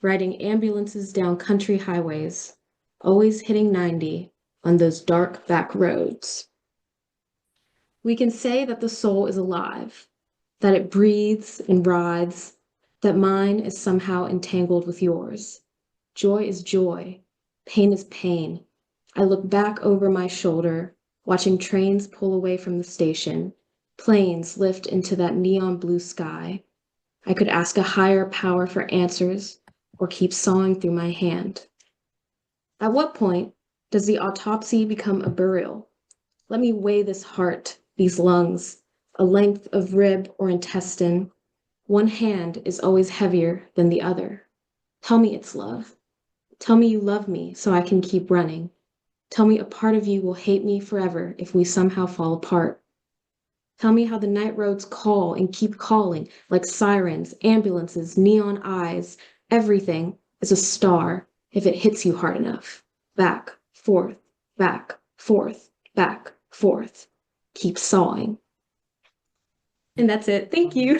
riding ambulances down country highways, always hitting 90 on those dark back roads. We can say that the soul is alive, that it breathes and writhes, that mine is somehow entangled with yours. Joy is joy, pain is pain. I look back over my shoulder, watching trains pull away from the station, planes lift into that neon blue sky. I could ask a higher power for answers or keep sawing through my hand. At what point does the autopsy become a burial? Let me weigh this heart, these lungs, a length of rib or intestine. One hand is always heavier than the other. Tell me it's love. Tell me you love me so I can keep running. Tell me a part of you will hate me forever if we somehow fall apart. Tell me how the night roads call and keep calling like sirens, ambulances, neon eyes. Everything is a star if it hits you hard enough. Back, forth, back, forth, back, forth. Keep sawing. And that's it. Thank you.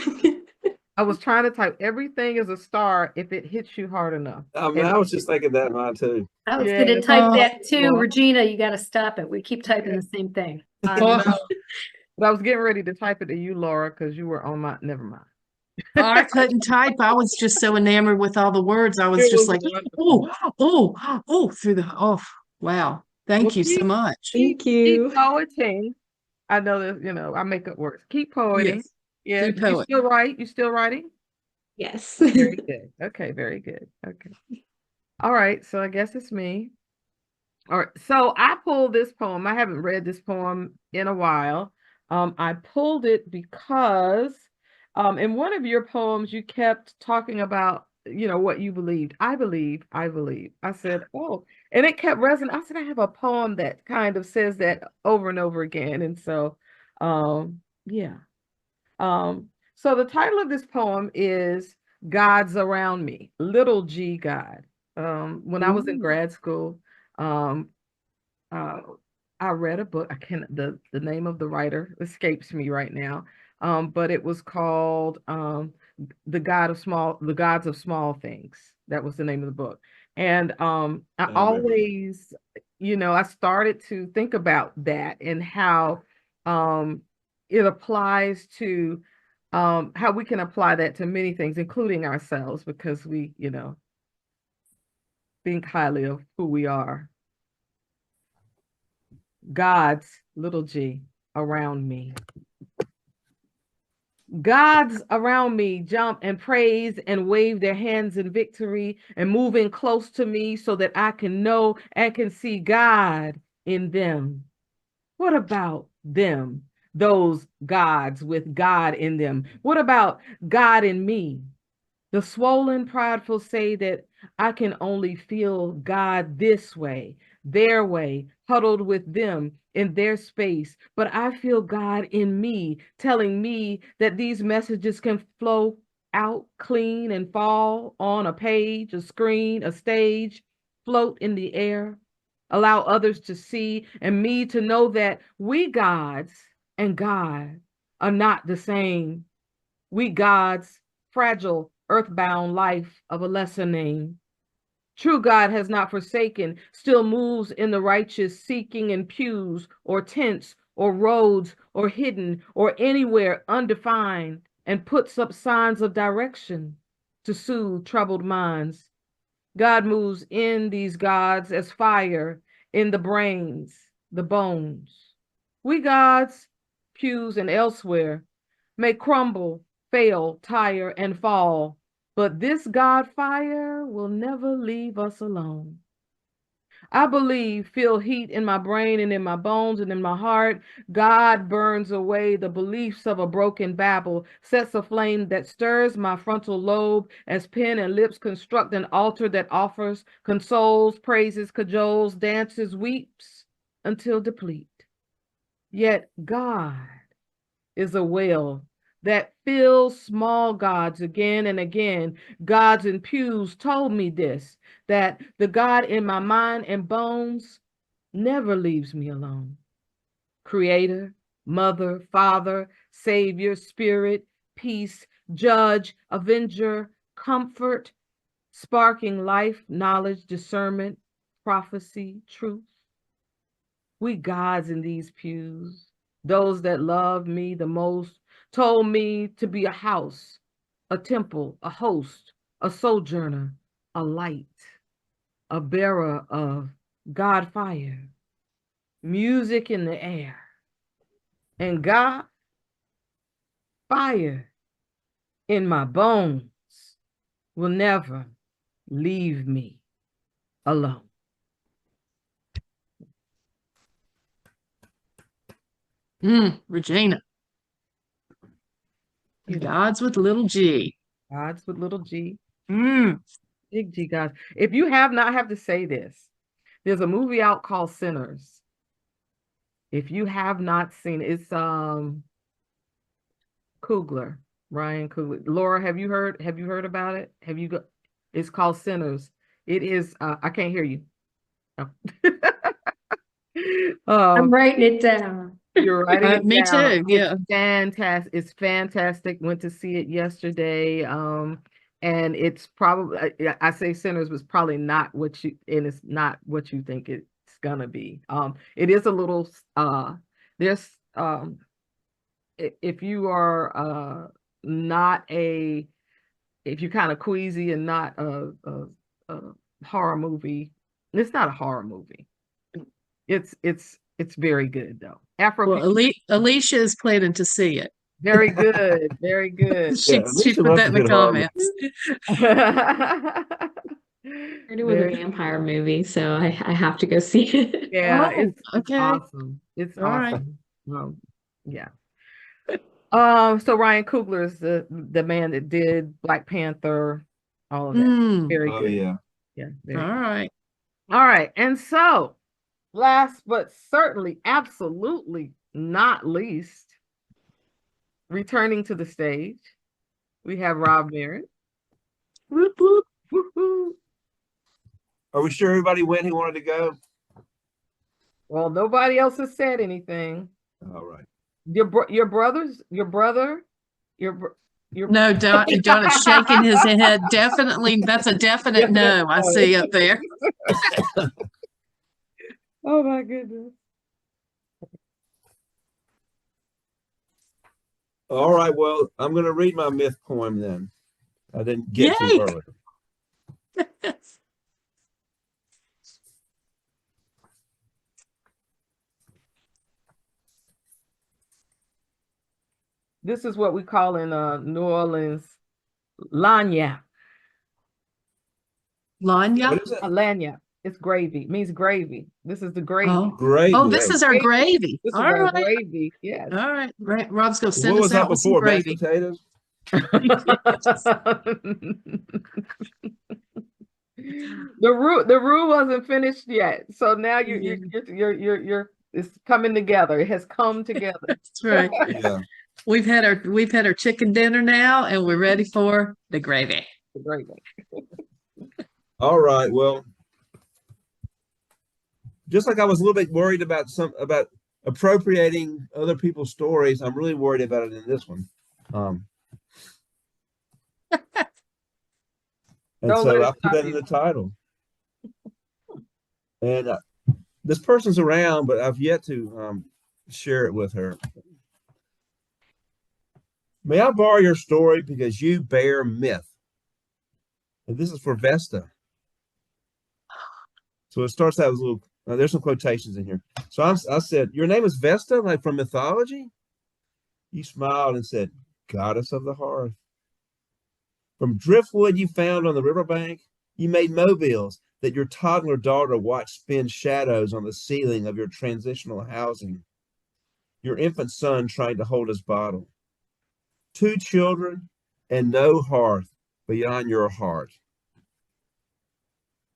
I was trying to type everything is a star if it hits you hard enough. I mean, I was just thinking that in mine too. I was Yeah, going to that's type all. that too. Well, Regina, you got to stop it. We keep typing the same thing. I know. But I was getting ready to type it to you, Laura, because you were on my, never mind. I couldn't type. I was just so enamored with all the words. I was It just was like, wonderful. through the, oh, wow. Well, Thank you so much. Thank keep you. poeting. I know that, I make up words. Keep poeting. Yes. Yeah. Keep You poet. still write? You still writing? Yes. Very good. Okay, very good. Okay. All right. So I guess it's me. All right. So I pulled this poem. I haven't read this poem in a while. I pulled it because in one of your poems, you kept talking about, what you believed. I believe, I believe. I said, oh, and it kept resonating. I said, I have a poem that kind of says that over and over again. And so, yeah. So the title of this poem is Gods Around Me, Little G God. When I was in grad school, um, uh, I read a book. I can the name of the writer escapes me right now. But it was called The Gods of Small Things. That was the name of the book. And I always, I started to think about that and how it applies to how we can apply that to many things, including ourselves, because we, think highly of who we are. God's little g around me. Gods around me jump and praise and wave their hands in victory and moving close to me so that I can know and can see God in them. What about them? Those gods with God in them. What about God in me? The swollen, prideful say that I can only feel God this way, their way, huddled with them in their space. But I feel God in me, telling me that these messages can flow out clean and fall on a page, a screen, a stage, float in the air, allow others to see and me to know that we gods and God are not the same. We gods, fragile, earthbound life of a lesser name. True God has not forsaken, still moves in the righteous, seeking in pews or tents or roads or hidden or anywhere undefined, and puts up signs of direction to soothe troubled minds. God moves in these gods as fire in the brains, the bones. We gods, pews and elsewhere, may crumble, fail, tire, and fall, but this God fire will never leave us alone. I believe, feel heat in my brain and in my bones and in my heart. God burns away the beliefs of a broken Babel, sets a flame that stirs my frontal lobe as pen and lips construct an altar that offers, consoles, praises, cajoles, dances, weeps until deplete. Yet God is a well that fills small gods again and again. Gods in pews told me this, that the God in my mind and bones never leaves me alone. Creator, mother, father, savior, spirit, peace, judge, avenger, comfort, sparking life, knowledge, discernment, prophecy, truth. We gods in these pews, those that love me the most, told me to be a house, a temple, a host, a sojourner, a light, a bearer of God fire, music in the air, and God fire in my bones will never leave me alone. Regina. Gods with little g. Gods with little g. Mm. Big G gods. If you have not, I have to say this. There's a movie out called Sinners. If you have not seen it, it's Coogler, Ryan Coogler. Laura, have you heard about it? It's called Sinners. It is I can't hear you. Oh. I'm writing it down. You're writing it Me down. too, yeah. It's fantastic. It's fantastic. Went to see it yesterday. And it's probably, I say Sinners was probably not what you, and it's not what you think it's gonna be. It is a little, there's if you are not a if you're kind of queasy and not a horror movie, it's not a horror movie. It's very good though. Well, Alicia is planning to see it. Very good, very good. She Alicia put loves that a in the good horror comments. It was a vampire movie, so I have to go see it. Yeah, Oh, it's okay. awesome. It's All right. awesome. Yeah. So Ryan Coogler is the man that did Black Panther, all of that. Mm, Very Oh good. yeah. Yeah. all Very good. right. All right. And so, last but certainly, absolutely not least, returning to the stage, we have Rob Merritt. Whoop, whoop. Woo-hoo. Are we sure everybody went who wanted to go? Well, nobody else has said anything. All right. Your brother. No, Don is shaking his head. Definitely, that's a definite no. I see up there. Oh my goodness. All right. Well, I'm going to read my myth poem then. I didn't get Yay! to earlier. This is what we call in New Orleans lagna. Lanya. What is it? Lagna. It's gravy. It means gravy. This is the gravy. Oh. Great. Oh, this is our gravy. This is All our right. gravy. Yes. All right. Rob's going to What send was us that out with some before? Mashed gravy. potatoes? The roux wasn't finished yet. So now you're it's coming together. It has come together. That's right. Yeah. We've had our chicken dinner now, and we're ready for the gravy. The gravy. All right. Well, just like I was a little bit worried about appropriating other people's stories, I'm really worried about it in this one. And Don't so let it I put stop that in the title. And this person's around, but I've yet to share it with her. May I borrow your story because you bear myth? And this is for Vesta. So it starts out with a little, there's some quotations in here. So I said, your name is Vesta, like from mythology? You smiled and said, goddess of the hearth. From driftwood you found on the riverbank, you made mobiles that your toddler daughter watched spin shadows on the ceiling of your transitional housing. Your infant son trying to hold his bottle. 2 children and no hearth beyond your heart.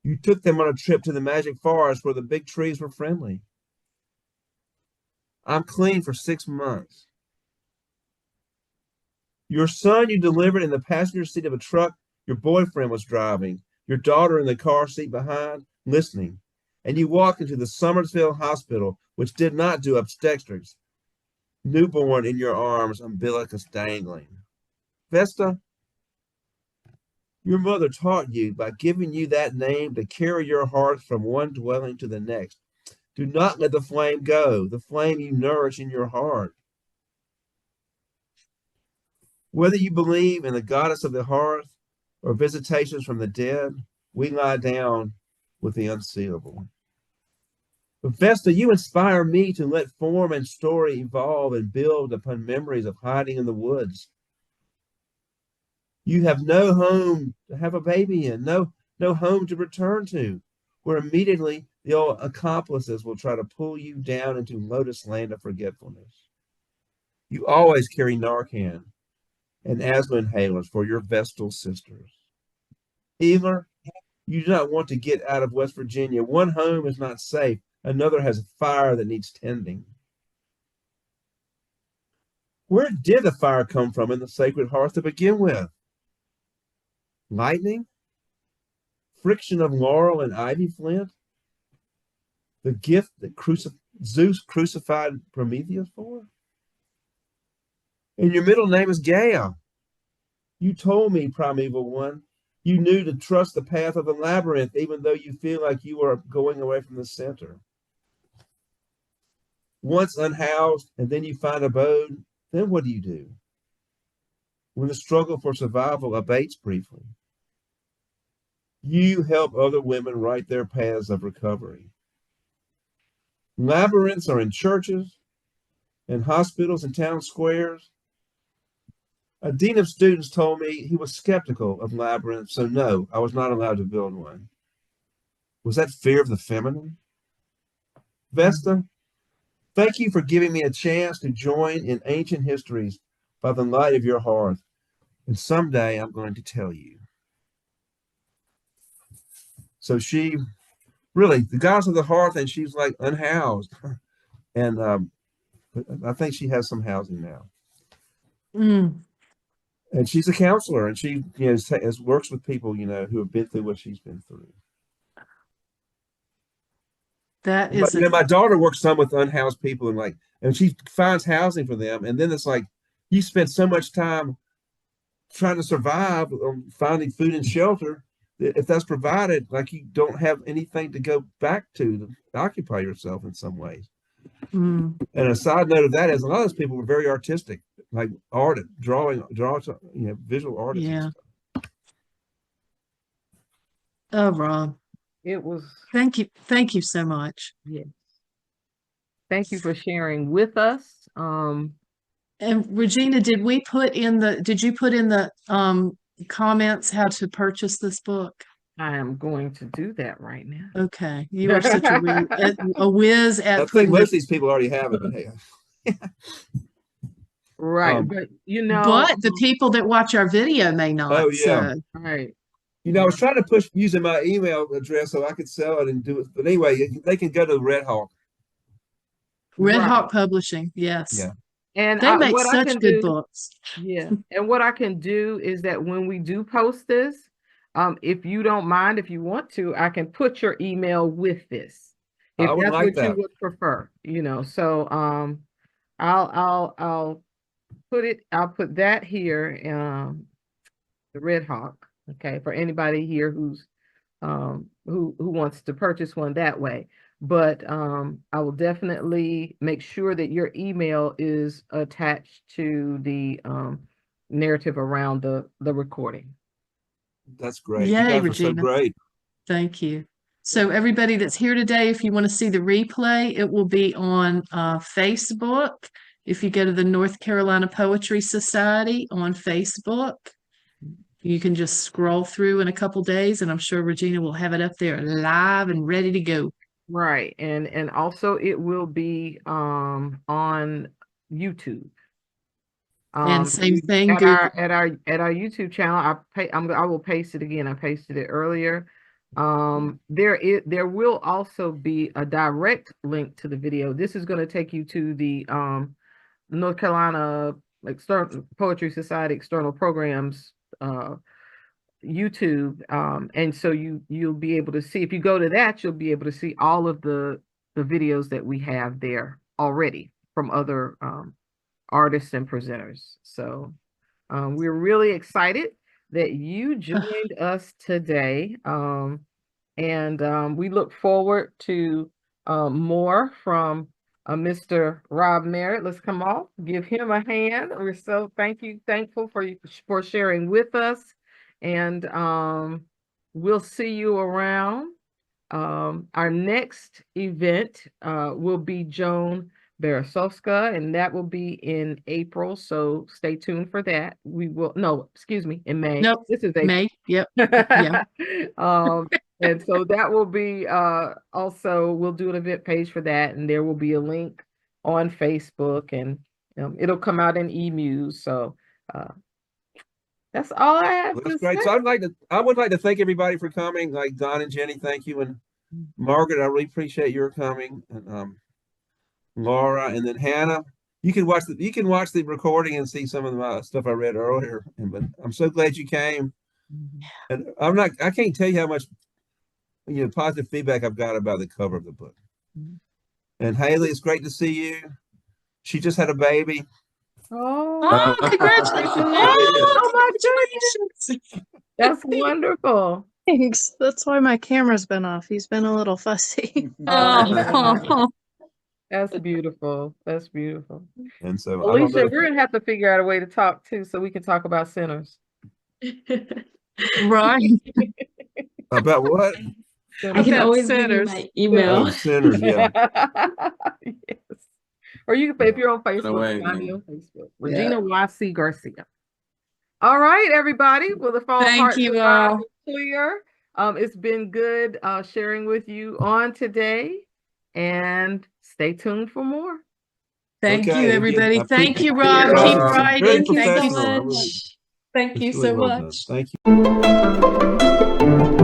You took them on a trip to the magic forest where the big trees were friendly. I'm clean for 6 months. Your son you delivered in the passenger seat of a truck your boyfriend was driving, your daughter in the car seat behind, listening. And you walked into the Somersville Hospital, which did not do obstetrics. Newborn in your arms, umbilicus dangling. Vesta, your mother taught you by giving you that name to carry your hearth from one dwelling to the next. Do not let the flame go, the flame you nourish in your heart. Whether you believe in the goddess of the hearth or visitations from the dead, we lie down with the unseeable. But Vesta, you inspire me to let form and story evolve and build upon memories of hiding in the woods. You have no home to have a baby in, no home to return to, where immediately the old accomplices will try to pull you down into lotus land of forgetfulness. You always carry Narcan and asthma inhalers for your Vestal sisters. Healer, you do not want to get out of West Virginia. One home is not safe. Another has a fire that needs tending. Where did the fire come from in the sacred hearth to begin with? Lightning? Friction of laurel and ivy flint? The gift that Zeus crucified Prometheus for? And your middle name is Gaia. You told me, primeval one, you knew to trust the path of the labyrinth, even though you feel like you are going away from the center. Once unhoused, and then you find abode then what do? When the struggle for survival abates briefly, you help other women write their paths of recovery. Labyrinths are in churches and hospitals and town squares. A dean of students told me he was skeptical of labyrinths, so no, I was not allowed to build one. Was that fear of the feminine? Vesta, thank you for giving me a chance to join in ancient histories by the light of your hearth. And someday I'm going to tell you. So she really, the goddess of the hearth, and she's like unhoused. And I think she has some housing now. And she's a counselor, and she works with people, who have been through what she's been through. That is, my daughter works some with unhoused people, and she finds housing for them. And then it's like, you spend so much time trying to survive, finding food and shelter. If that's provided, like, you don't have anything to go back to occupy yourself in some ways. And a side note of that is a lot of those people were very artistic, like drawing, visual artists. yeah. Oh, Rob. It was. Thank you so much. Yes. Thank you for sharing with us. And Regina, did you put in the comments how to purchase this book? I am going to do that right now. Okay. You are such a whiz at I think most of these people already have it, but hey. Right. But but the people that watch our video may not. Oh yeah. So. Right. I was trying to push using my email address so I could sell it and do it. But anyway, they can go to Redhawk. Redhawk Publishing, yes. Yeah. And they make such good books. Yeah. And what I can do is that when we do post this, if you don't mind, if you want to, I can put your email with this. If that's what you would prefer, So I'll put that here, the Redhawk. Okay, for anybody here who's who wants to purchase one that way. But I will definitely make sure that your email is attached to the narrative around the recording. That's great. Yay, you guys Regina. are so great. Thank you. So everybody that's here today, if you want to see the replay, it will be on Facebook. If you go to the North Carolina Poetry Society on Facebook, you can just scroll through in a couple days, and I'm sure Regina will have it up there live and ready to go. Right. And also it will be on YouTube. And same thing at our YouTube channel. I will paste it again. I pasted it earlier. There will also be a direct link to the video. This is going to take you to the North Carolina Poetry Society External Programs YouTube, and so you'll be able to see, if you go to that, you'll be able to see all of the videos that we have there already from other artists and presenters. So we're really excited that you joined us today, and we look forward to more from Mr. Rob Merritt. Let's come off, give him a hand. We're so thankful for sharing with us, and we'll see you around. Our next event will be Joan Beresowska, and that will be in April, so stay tuned for that. In May. Nope, this is April. May. Yep. Yeah. And so that will be also, we'll do an event page for that, and there will be a link on Facebook, and it'll come out in eMuse. So that's all I have. Well, that's great. So I would like to thank everybody for coming. Like Don and Jenny, thank you, and Margaret, I really appreciate your coming, and Laura, and then Hannah. You can watch the recording and see some of the stuff I read earlier. But I'm so glad you came. And I can't tell you how much positive feedback I've got about the cover of the book. And Haley, it's great to see you. She just had a baby. Oh, congratulations. Oh my goodness. That's wonderful. Thanks. That's why my camera's been off. He's been a little fussy. Oh. That's beautiful. That's beautiful. And so I don't Alicia, know. we're gonna have to figure out a way to talk too, so we can talk about sinners. Right. About what? I can About always give you sinners. my email. Oh, sinners, yeah. Yes. Or you can, if you're on Facebook, away, find me man. on Facebook. Regina Y.C. Garcia. All right, everybody. Well, the phone Thank hearts you and minds all. are clear. It's been good sharing with you on today, and stay tuned for more. Thank Okay, you, again, everybody. I Thank appreciate you, it. Rob. Keep Very writing. Thank you so Thank you. professional. much. Thank It's you really so well done. much. Thank you.